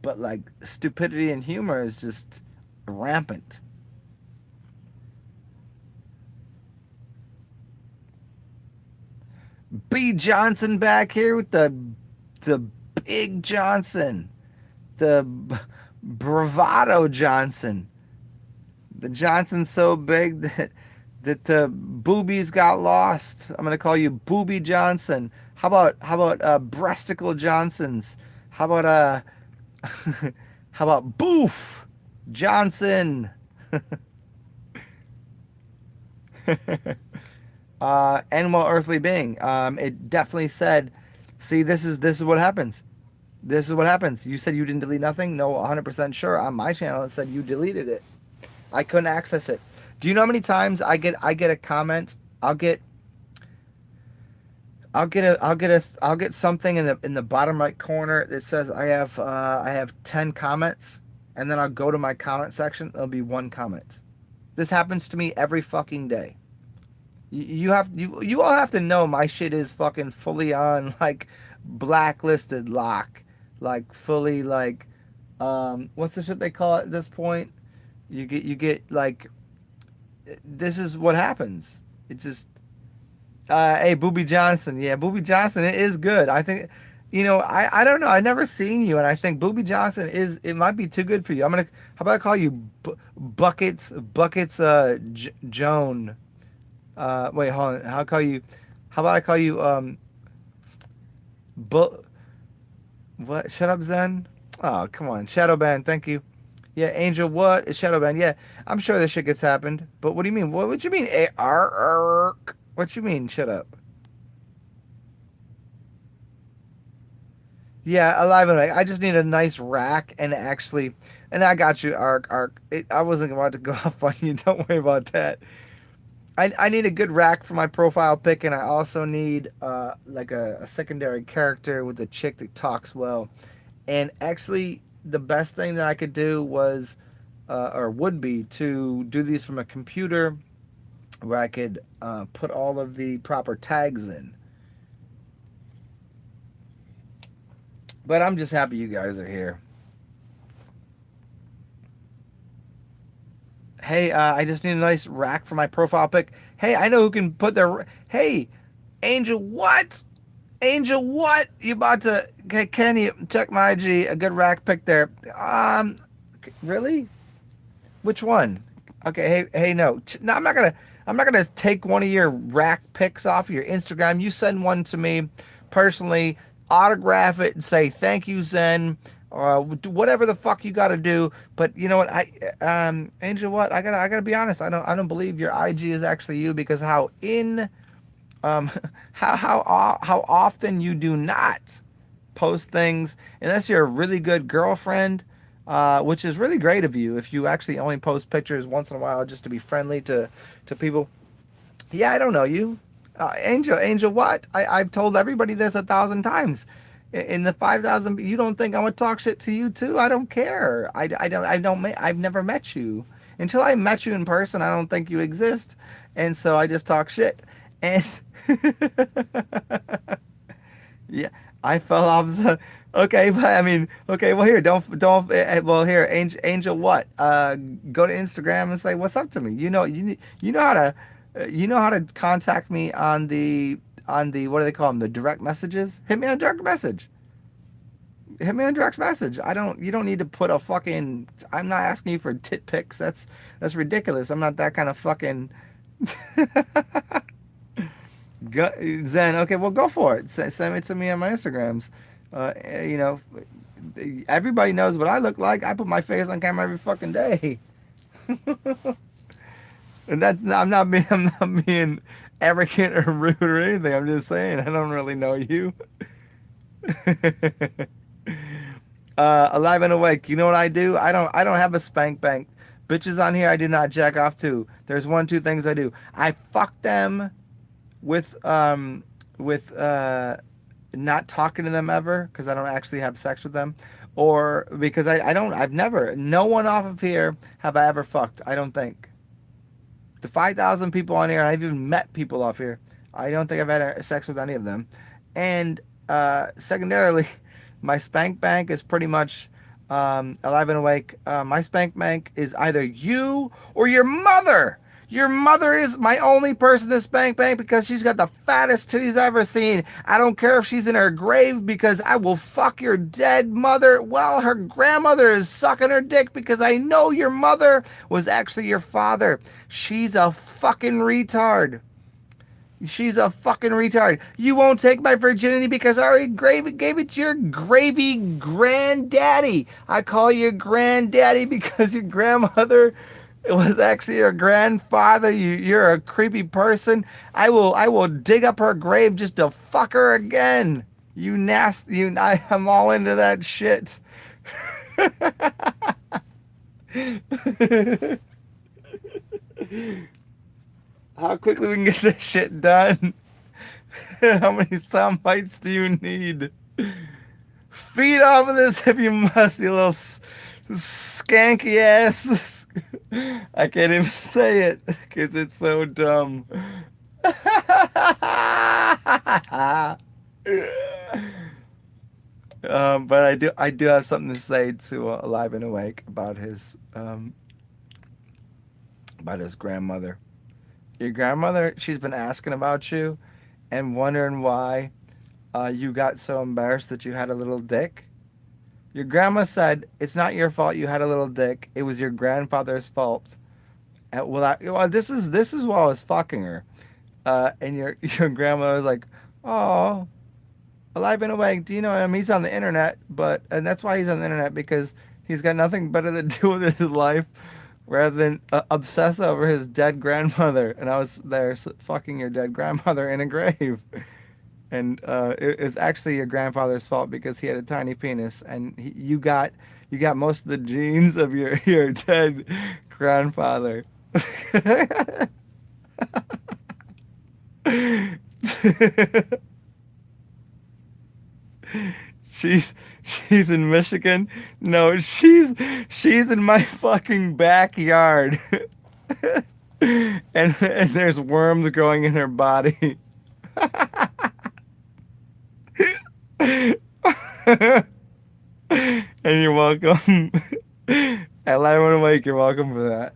like stupidity and humor is just rampant. B Johnson back here with the big Johnson, the bravado Johnson. The Johnson's so big that the boobies got lost. I'm gonna call you Booby Johnson. How about breasticle Johnsons? How about how about Boof Johnson? Animal earthly being. It definitely said, see, this is what happens. This is what happens. You said you didn't delete nothing. No, 100% sure. On my channel, it said you deleted it. I couldn't access it. Do you know how many times I get a comment? I'll get something in the bottom right corner that says I have 10 comments, and then I'll go to my comment section. There'll be one comment. This happens to me every fucking day. You all have to know my shit is fucking fully on like blacklisted lock, like fully like what's the shit they call it at this point? You get like, this is what happens. It just hey, Booby Johnson. Yeah, Booby Johnson, it is good. I think, I don't know. I never seen you, and I think Booby Johnson it might be too good for you. How about I call you Buckets Joan? Wait, hold on. How about I call you Bu- what? Shut up, Zen. Oh, come on, Shadowban. Thank you. Yeah, Angel. What is Shadowban? Yeah, I'm sure this shit gets happened. But what do you mean? What you mean? What you mean? Shut up. Yeah, alive and awake. I just need a nice rack and actually, and I got you, Arc. I wasn't about to go off on you. Don't worry about that. I need a good rack for my profile pic, and I also need like a secondary character with a chick that talks well. And actually, the best thing that I could do was, or would be, to do these from a computer where I could put all of the proper tags in. But I'm just happy you guys are here. Hey, I just need a nice rack for my profile pic. Hey, I know who can put their. Hey, Angel, what? Angel, what? You about to? Can you check my IG? A good rack pic there. Really? Which one? Okay. Hey, no. No, I'm not gonna. I'm not gonna take one of your rack pics off of your Instagram. You send one to me personally, autograph it, and say thank you, Zen. Whatever the fuck you got to do. But you know what? Angel, what? I gotta be honest. I don't believe your IG is actually you, because um, how often you do not post things unless you're a really good girlfriend, which is really great of you if you actually only post pictures once in a while just to be friendly to people. Yeah, I don't know you, Angel. What? I've told everybody this 1,000 times. In the 5,000, you don't think I'm gonna talk shit to you too? I don't care. I've never met you. Until I met you in person, I don't think you exist, and so I just talk shit. And yeah, I fell off. Okay, but I mean, okay. Well, here, don't. Well, here, Angel, what? Go to Instagram and say what's up to me. You know how to, contact me on the what do they call them? The direct messages. Hit me on direct message. Hit me on direct message. I don't. You don't need to put a fucking. I'm not asking you for tit pics. That's ridiculous. I'm not that kind of fucking. Zen, okay, well, go for it. Send it to me on my Instagrams. You know, everybody knows what I look like. I put my face on camera every fucking day, and I'm not being arrogant or rude or anything. I'm just saying I don't really know you. Alive and awake. You know what I do? I don't have a spank bank. Bitches on here, I do not jack off to. There's two things I do. I fuck them with not talking to them ever, because I don't actually have sex with them, or because I've never, no one off of here have I ever fucked. I don't think. The 5,000 people on here, and I've even met people off here, I don't think I've had sex with any of them. And secondarily, my spank bank is pretty much alive and awake. My spank bank is either you or your mother. Your mother is my only person to spank bank, because she's got the fattest titties I've ever seen. I don't care if she's in her grave, because I will fuck your dead mother while her grandmother is sucking her dick, because I know your mother was actually your father. She's a fucking retard. She's a fucking retard. You won't take my virginity because I already gave it to your gravy granddaddy. I call you granddaddy because your grandmother, it was actually your grandfather. You're a creepy person. I will dig up her grave just to fuck her again. You nasty. I'm all into that shit. How quickly we can get this shit done? How many sound bites do you need? Feed off of this if you must, you little skanky ass. I can't even say it because it's so dumb. But I do have something to say to Alive and Awake about his grandmother. Your grandmother, she's been asking about you and wondering why you got so embarrassed that you had a little dick. Your grandma said it's not your fault you had a little dick. It was your grandfather's fault. This is while I was fucking her, and your grandma was like, "Oh, Alive and Awake. Do you know him? He's on the internet, and that's why he's on the internet, because he's got nothing better to do with his life." Rather than obsess over his dead grandmother. And I was there fucking your dead grandmother in a grave. And it's actually your grandfather's fault because he had a tiny penis, and you got most of the genes of your dead grandfather. she's she's in Michigan. No, she's in my fucking backyard. And there's worms growing in her body. And you're welcome. At Live on Awake, you're welcome for that.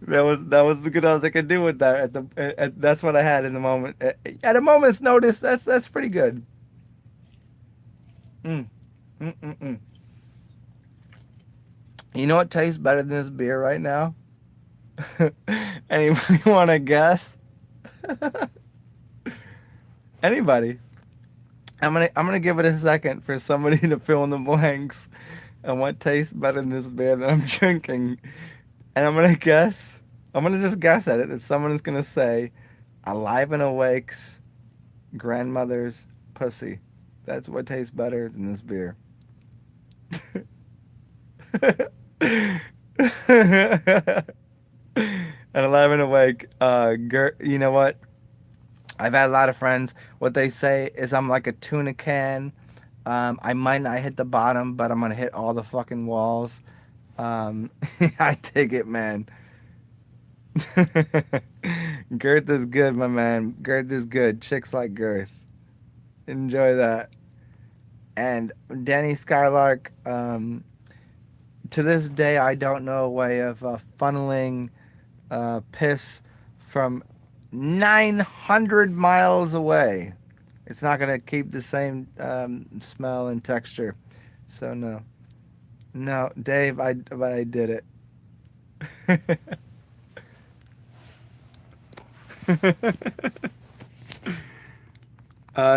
That was as good as I could do with that. That's what I had in the moment. At a moment's notice, that's pretty good. Mm, mm, mm, mm. You know what tastes better than this beer right now? Anybody want to guess? Anybody? I'm gonna give it a second for somebody to fill in the blanks and what tastes better than this beer that I'm drinking. And I'm gonna guess. I'm gonna just guess at it that someone is gonna say, "Alive and Awake's grandmother's pussy." That's what tastes better than this beer. And Alive and Awake, you know what? I've had a lot of friends. What they say is I'm like a tuna can. I might not hit the bottom, but I'm gonna hit all the fucking walls. Um, I dig it, man. Girth is good, my man. Girth is good. Chicks like girth. Enjoy that. And Danny Skylark, to this day, I don't know a way of funneling piss from 900 miles away. It's not going to keep the same smell and texture. So, no. No, Dave, I did it.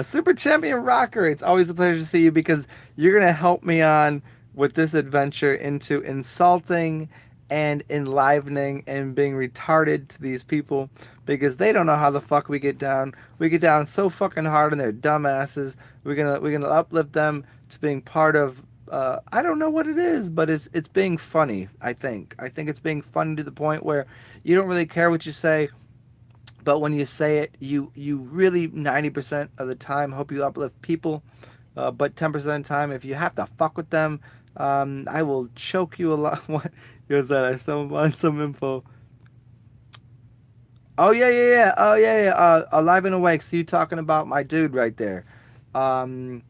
Super Champion Rocker, it's always a pleasure to see you because you're going to help me on with this adventure into insulting and enlivening and being retarded to these people because they don't know how the fuck we get down. We get down so fucking hard on their dumbasses. We're gonna uplift them to being part of. I don't know what it is, but it's being funny. I think it's being funny to the point where you don't really care what you say, but when you say it, you really 90% of the time hope you uplift people. But 10% of the time, if you have to fuck with them, I will choke you a lot. What was that? I stumbled on some info. Oh yeah, yeah, yeah. Oh yeah, yeah. Alive and Awake. So you talking about my dude right there? Um,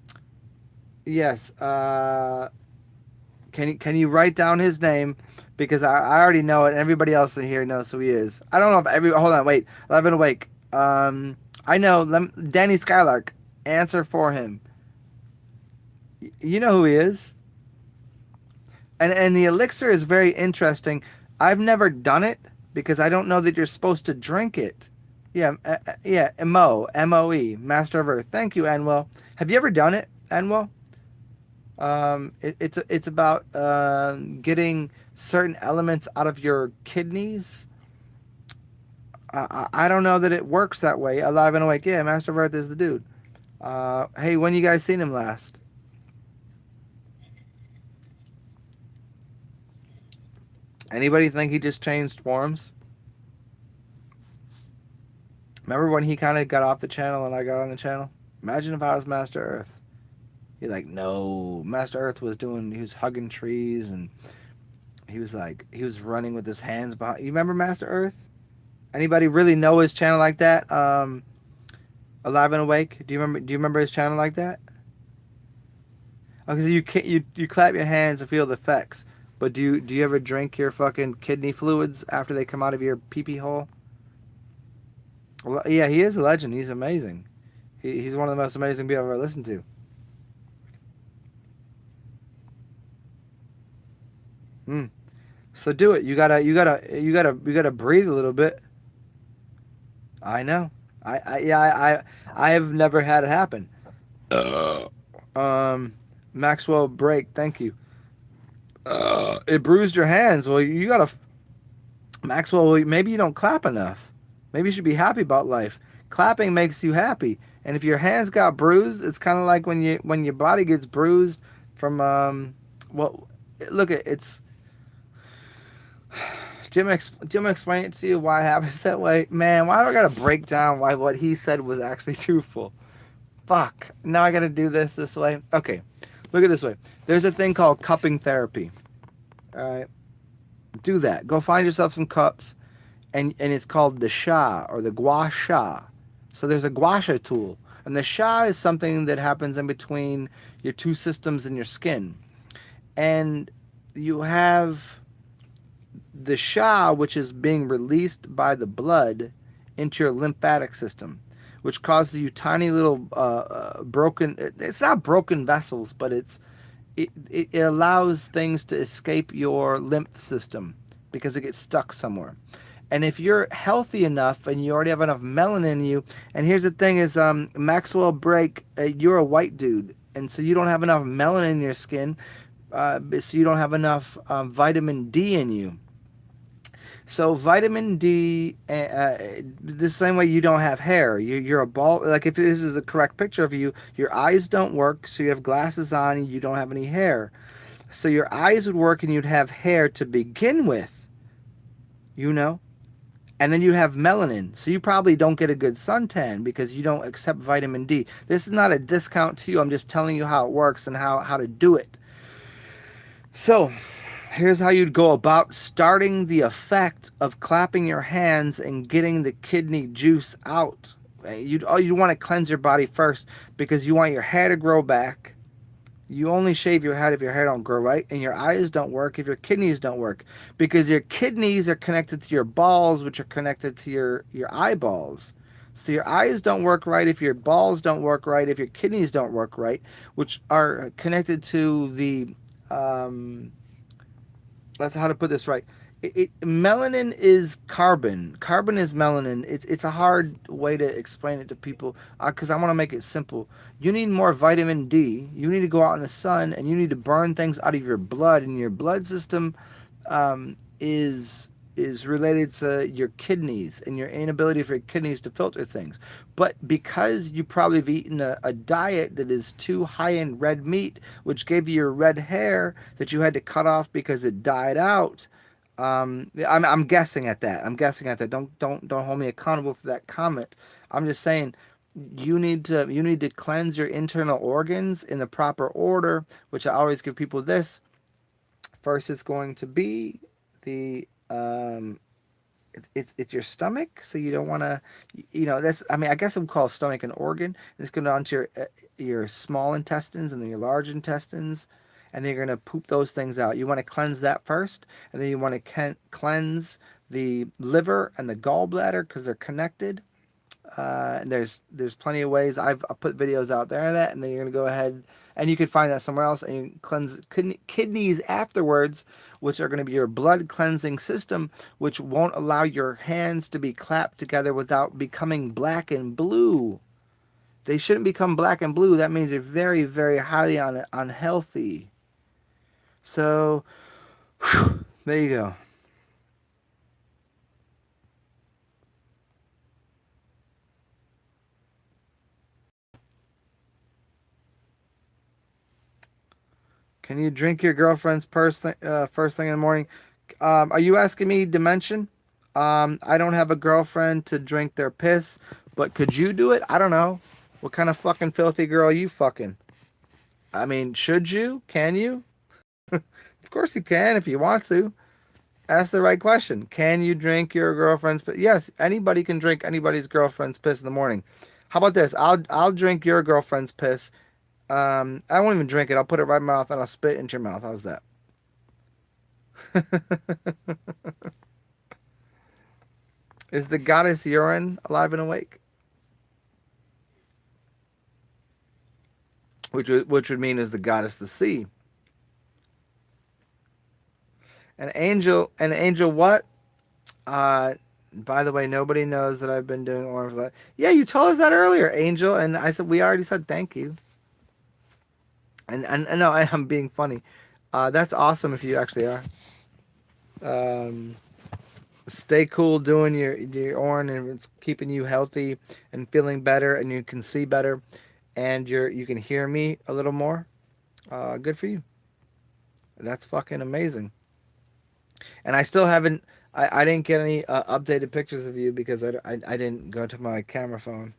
yes. Can you write down his name? Because I already know it, and everybody else in here knows who he is. I don't know if every. Hold on, wait. Alive and Awake. I know. Danny Skylark. Answer for him. You know who he is. And the elixir is very interesting. I've never done it because I don't know that you're supposed to drink it. Yeah, yeah, Moe, Master of Earth. Thank you, Anwell. Have you ever done it, Anwell? It's about getting certain elements out of your kidneys. I don't know that it works that way. Alive and Awake. Yeah, Master of Earth is the dude. Hey, when you guys seen him last? Anybody think he just changed forms? Remember when he kind of got off the channel and I got on the channel? Imagine if I was Master Earth. He's like, no. Master Earth he was hugging trees and he was running with his hands behind. You remember Master Earth? Anybody really know his channel like that? Alive and Awake. Do you remember his channel like that? Okay, so you clap your hands and feel the effects. But do you ever drink your fucking kidney fluids after they come out of your pee pee hole? Well, yeah, he is a legend. He's amazing. He's one of the most amazing people I've ever listened to. Mm. So do it. You gotta breathe a little bit. I know. Yeah, I have never had it happen. Um, Maxwell break. Thank you. It bruised your hands. Well, you gotta Maxwell. Maybe you don't clap enough. Maybe you should be happy about life. Clapping makes you happy. And if your hands got bruised, it's kind of like when your body gets bruised from well, look at it's Jim explain it to you why it happens that way. Man, why do I gotta break down why what he said was actually truthful? Fuck. Now I gotta do this way. Okay, look at this way. There's a thing called cupping therapy. All right, do that. Go find yourself some cups, and it's called the sha or the gua sha. So there's a gua sha tool, and the sha is something that happens in between your two systems in your skin, and you have the sha, which is being released by the blood into your lymphatic system, which causes you tiny little broken. It's not broken vessels, but it allows things to escape your lymph system because it gets stuck somewhere. And if you're healthy enough and you already have enough melanin in you, and here's the thing is Maxwell Brake, you're a white dude, and so you don't have enough melanin in your skin, so you don't have enough vitamin D in you. So vitamin D, the same way you don't have hair, you're a bald. Like if this is a correct picture of you, your eyes don't work, so you have glasses on and you don't have any hair. So your eyes would work and you'd have hair to begin with, you know, and then you have melanin. So you probably don't get a good suntan because you don't accept vitamin D. This is not a discount to you. I'm just telling you how it works and how to do it. So here's how you'd go about starting the effect of clapping your hands and getting the kidney juice out. You want to cleanse your body first because you want your hair to grow back. You only shave your head if your hair don't grow right, and your eyes don't work if your kidneys don't work, because your kidneys are connected to your balls, which are connected to your eyeballs. So your eyes don't work right if your balls don't work right, if your kidneys don't work right, which are connected to the that's how to put this right. Melanin is carbon. Carbon is melanin. It's a hard way to explain it to people because I want to make it simple. You need more vitamin D. You need to go out in the sun and you need to burn things out of your blood. And your blood system is related to your kidneys and your inability for your kidneys to filter things. But because you probably have eaten a diet that is too high in red meat, which gave you your red hair that you had to cut off because it died out. I'm guessing at that. I'm guessing at that. Don't hold me accountable for that comment. I'm just saying you need to cleanse your internal organs in the proper order, which I always give people this. First, it's going to be the it's your stomach, so you don't want to, that's, I mean, I guess I'm called stomach an organ. It's going down to your small intestines and then your large intestines, and then you're going to poop those things out. You want to cleanse that first, and then you want to cleanse the liver and the gallbladder because they're connected. And there's plenty of ways. I've put videos out there of that, and then you're gonna go ahead and you can find that somewhere else, and you cleanse kidneys afterwards, which are going to be your blood cleansing system, which won't allow your hands to be clapped together without becoming black and blue. They shouldn't become black and blue. That means they're very, very highly unhealthy. So there you go. Can you drink your girlfriend's first thing in the morning? Are you asking me dimension? I don't have a girlfriend to drink their piss, but could you do it? I don't know. What kind of fucking filthy girl are you fucking? I mean, should you? Can you? Of course you can if you want to. Ask the right question. Can you drink your girlfriend's piss? Yes, anybody can drink anybody's girlfriend's piss in the morning. How about this? I'll drink your girlfriend's piss. I won't even drink it. I'll put it right in my mouth and I'll spit into your mouth. How's that? Is the goddess urine alive and awake? Which would mean is the goddess the sea? An angel what? By the way, nobody knows that I've been doing orange light. Yeah, you told us that earlier, Angel, and I said we already said thank you. And no, I'm being funny. That's awesome if you actually are. Um, Stay cool doing your own, and it's keeping you healthy and feeling better, and you can see better, and you can hear me a little more. Good for you. That's fucking amazing. And I still haven't. I didn't get any updated pictures of you because I didn't go to my camera phone.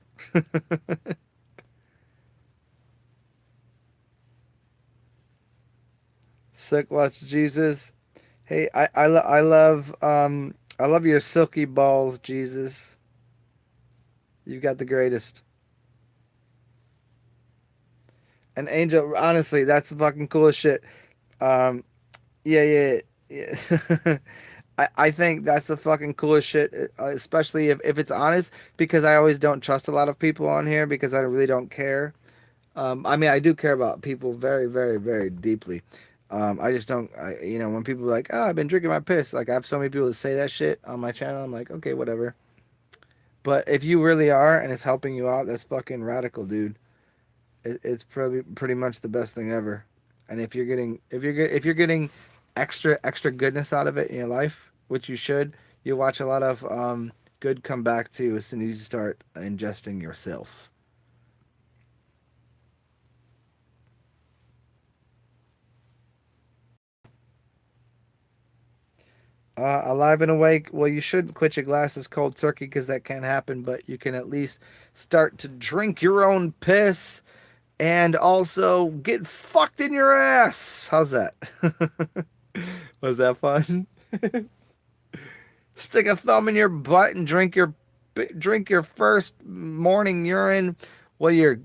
Sick watch Jesus. Hey, I love your silky balls, Jesus. You've got the greatest. And Angel, honestly, that's the fucking coolest shit. Um, yeah, yeah, yeah. I think that's the fucking coolest shit, especially if it's honest, because I always don't trust a lot of people on here because I really don't care. I mean, I do care about people very, very, very deeply. I just don't, when people are like, oh, I've been drinking my piss, like I have so many people that say that shit on my channel. I'm like, okay, whatever. But if you really are and it's helping you out, that's fucking radical, dude. It's probably pretty much the best thing ever. And if you're getting extra goodness out of it in your life, which you should, you'll watch a lot of good come back to you as soon as you start ingesting yourself. Alive and awake. Well, you shouldn't quit your glasses cold turkey because that can't happen, but you can at least start to drink your own piss and also get fucked in your ass. How's that? Was that fun? Stick a thumb in your butt and drink your first morning urine. Well, you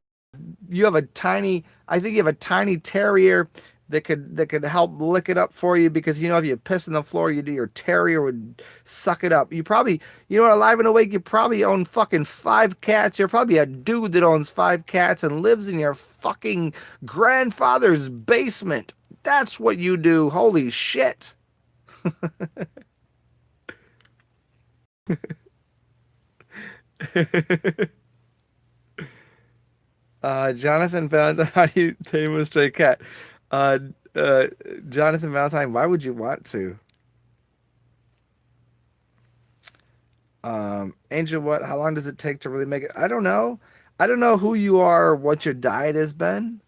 have a tiny. I think you have a tiny terrier that could help lick it up for you because if you piss on the floor, your terrier would suck it up. You probably alive and awake. You probably own fucking 5 cats. You're probably a dude that owns 5 cats and lives in your fucking grandfather's basement. That's what you do. Holy shit. Jonathan Valentine, how do you tame a stray cat? Uh, uh, Jonathan Valentine, why would you want to? Angel, what? How long does it take to really make it? I don't know. I don't know who you are or what your diet has been.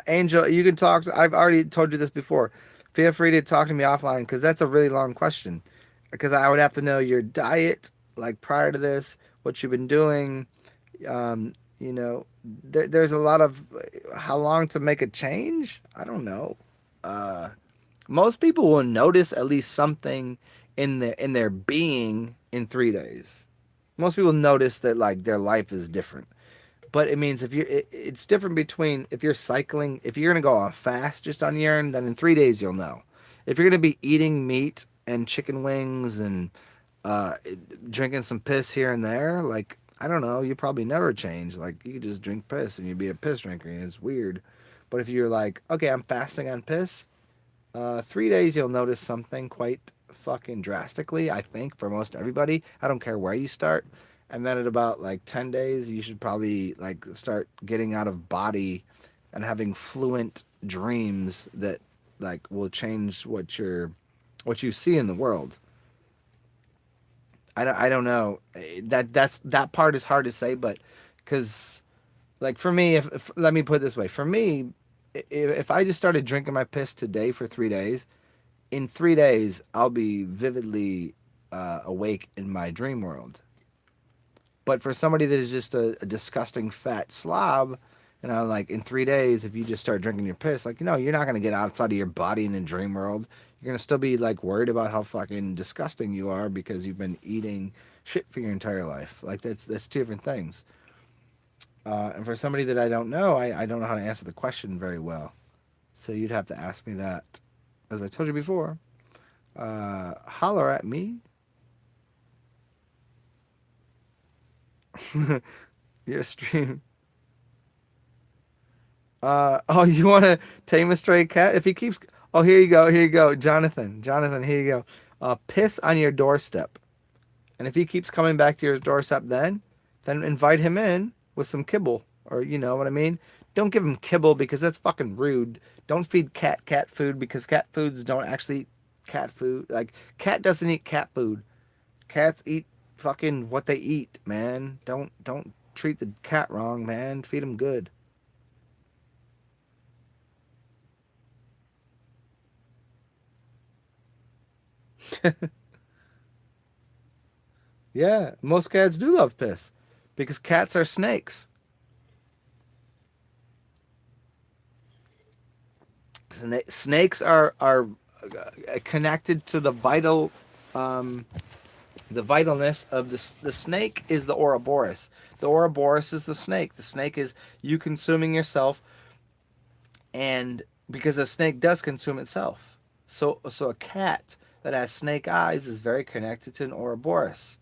Angel, you can talk. I've already told you this before. Feel free to talk to me offline because that's a really long question. Because I would have to know your diet, like prior to this, what you've been doing. Um, there's a lot of how long to make a change. I don't know. Uh, Most people will notice at least something in their being in 3 days. Most people notice that like their life is different. But it means it's different between if you're cycling, if you're gonna go on fast just on urine, then in 3 days you'll know. If you're gonna be eating meat and chicken wings and uh, drinking some piss here and there, like I don't know, you probably never change. Like you could just drink piss and you'd be a piss drinker, and it's weird. But if you're like, okay, I'm fasting on piss, 3 days you'll notice something quite fucking drastically. I think for most everybody, I don't care where you start. And then at about like 10 days, you should probably like start getting out of body and having fluent dreams that like will change what you see in the world. I don't know. That part is hard to say, but because like for me, if let me put it this way, for me, if I just started drinking my piss today for 3 days, in 3 days I'll be vividly awake in my dream world. But for somebody that is just a disgusting fat slob, like in 3 days, if you just start drinking your piss, like you're not gonna get outside of your body in a dream world. You're gonna still be like worried about how fucking disgusting you are because you've been eating shit for your entire life. Like that's two different things. And for somebody that I don't know, I don't know how to answer the question very well. So you'd have to ask me that. As I told you before, holler at me. Your stream. Oh, you want to tame a stray cat? If he keeps, oh, here you go, Jonathan, here you go. Piss on your doorstep, and if he keeps coming back to your doorstep, then invite him in with some kibble, or you know what I mean. Don't give him kibble because that's fucking rude. Don't feed cat food because cat foods don't actually eat cat food. Like cat doesn't eat cat food. Cats eat fucking what they eat, man. Don't treat the cat wrong, man. Feed them good. Yeah, most cats do love piss because cats are snakes. Snakes are connected to um, the vitalness of the snake is the Ouroboros. The Ouroboros is the snake. The snake is you consuming yourself, and because a snake does consume itself. So a cat that has snake eyes is very connected to an Ouroboros.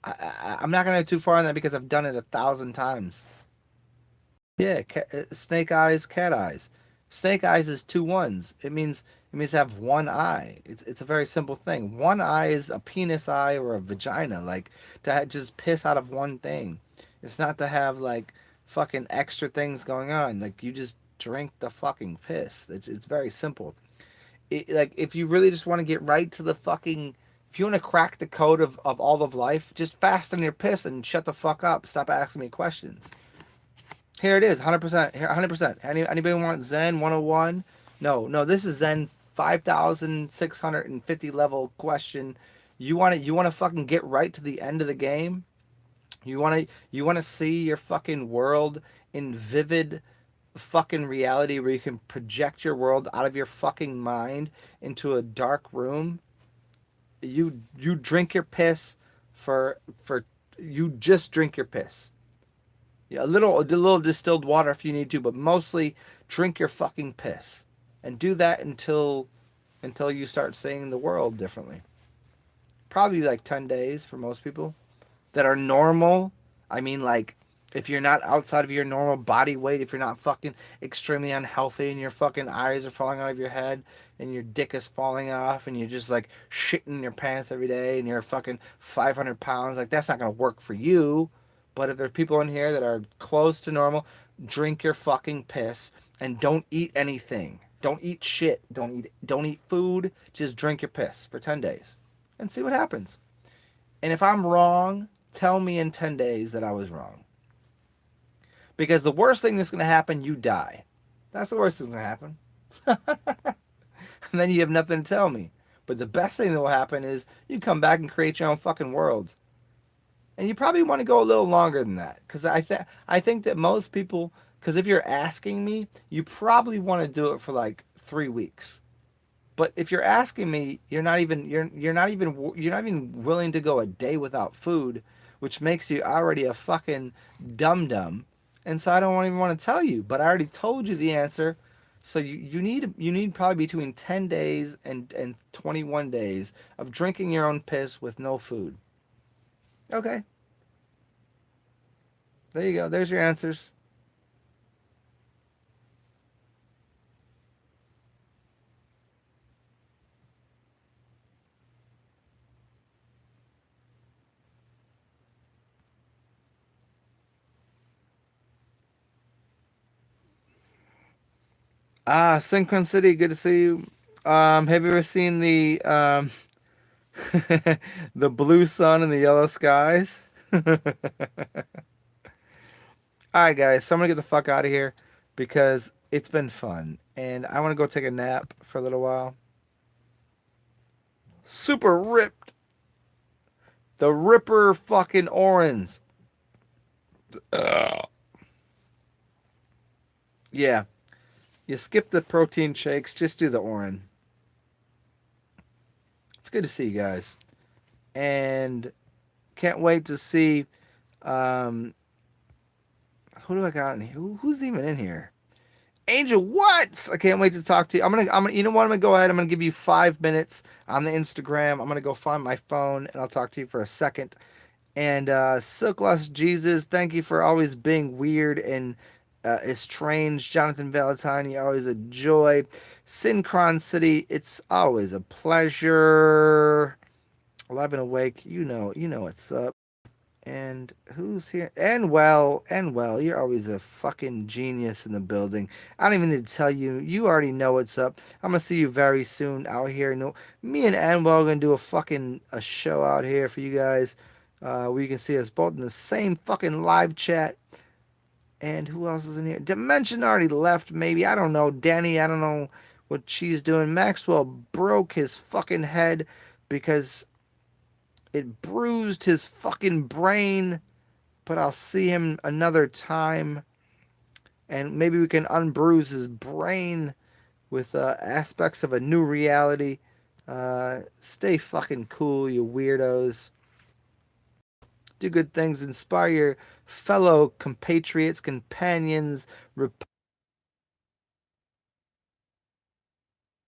I'm not gonna go too far on that because I've done it 1,000 times. Yeah, snake eyes, cat eyes. Snake eyes is two ones. It means have one eye. It's a very simple thing. One eye is a penis eye or a vagina, like just piss out of one thing. It's not to have like fucking extra things going on. Like you just drink the fucking piss. It's very simple. Like if you really just want to get right to the fucking, if you want to crack the code of all of life, just fasten your piss and shut the fuck up. Stop asking me questions. Here it is, 100%. 100%. Anybody want Zen 101? No, no, this is Zen 5,650 level question. You want to fucking get right to the end of the game? You want to see your fucking world in vivid fucking reality where you can project your world out of your fucking mind into a dark room? You drink your piss for you just drink your piss. Yeah, a little distilled water if you need to, but mostly drink your fucking piss, and do that until you start seeing the world differently. Probably like 10 days for most people that are normal. I mean, like if you're not outside of your normal body weight, if you're not fucking extremely unhealthy and your fucking eyes are falling out of your head and your dick is falling off and you're just like shitting your pants every day and you're fucking 500 pounds, like that's not gonna work for you. But if there's people in here that are close to normal, drink your fucking piss and don't eat anything. Don't eat shit. Don't eat food. Just drink your piss for 10 days and see what happens. And if I'm wrong, tell me in 10 days that I was wrong. Because the worst thing that's going to happen, you die. That's the worst thing that's going to happen. And then you have nothing to tell me. But the best thing that will happen is you come back and create your own fucking worlds. And you probably want to go a little longer than that. Because I think that most people, because if you're asking me, you probably want to do it for like 3 weeks. But if you're asking me, you're not even willing to go a day without food, which makes you already a fucking dum dum. And so I don't even want to tell you, but I already told you the answer. So you need probably between 10 days and 21 days of drinking your own piss with no food. Okay, there you go. There's your answers. Synchronicity, good to see you. Have you ever seen the the blue sun and the yellow skies? All right, guys. So I'm gonna get the fuck out of here because it's been fun, and I want to go take a nap for a little while. Super ripped, the Ripper fucking orange. Ugh. Yeah, you skip the protein shakes. Just do the orange. It's good to see you guys, and can't wait to see. Um, who do I got in here? Who's even in here? Angel, what? I can't wait to talk to you. You know what? I'm gonna go ahead. I'm gonna give you 5 minutes on the Instagram. I'm gonna go find my phone and I'll talk to you for a second. And Silk Lost Jesus, thank you for always being weird and estranged. Jonathan Valentine, you're always a joy. Synchron City, it's always a pleasure. Alive and awake, you know what's up. And who's here? And well, you're always a fucking genius in the building. I don't even need to tell you. You already know what's up. I'm gonna see you very soon out here. No, me and Anwell are gonna do a show out here for you guys. Where you can see us both in the same fucking live chat. And who else is in here? Dimension already left, maybe. I don't know. Danny, I don't know what she's doing. Maxwell broke his fucking head because it bruised his fucking brain, but I'll see him another time, and maybe we can unbruise his brain with aspects of a new reality. Stay fucking cool, you weirdos. Do good things, inspire your fellow compatriots, companions,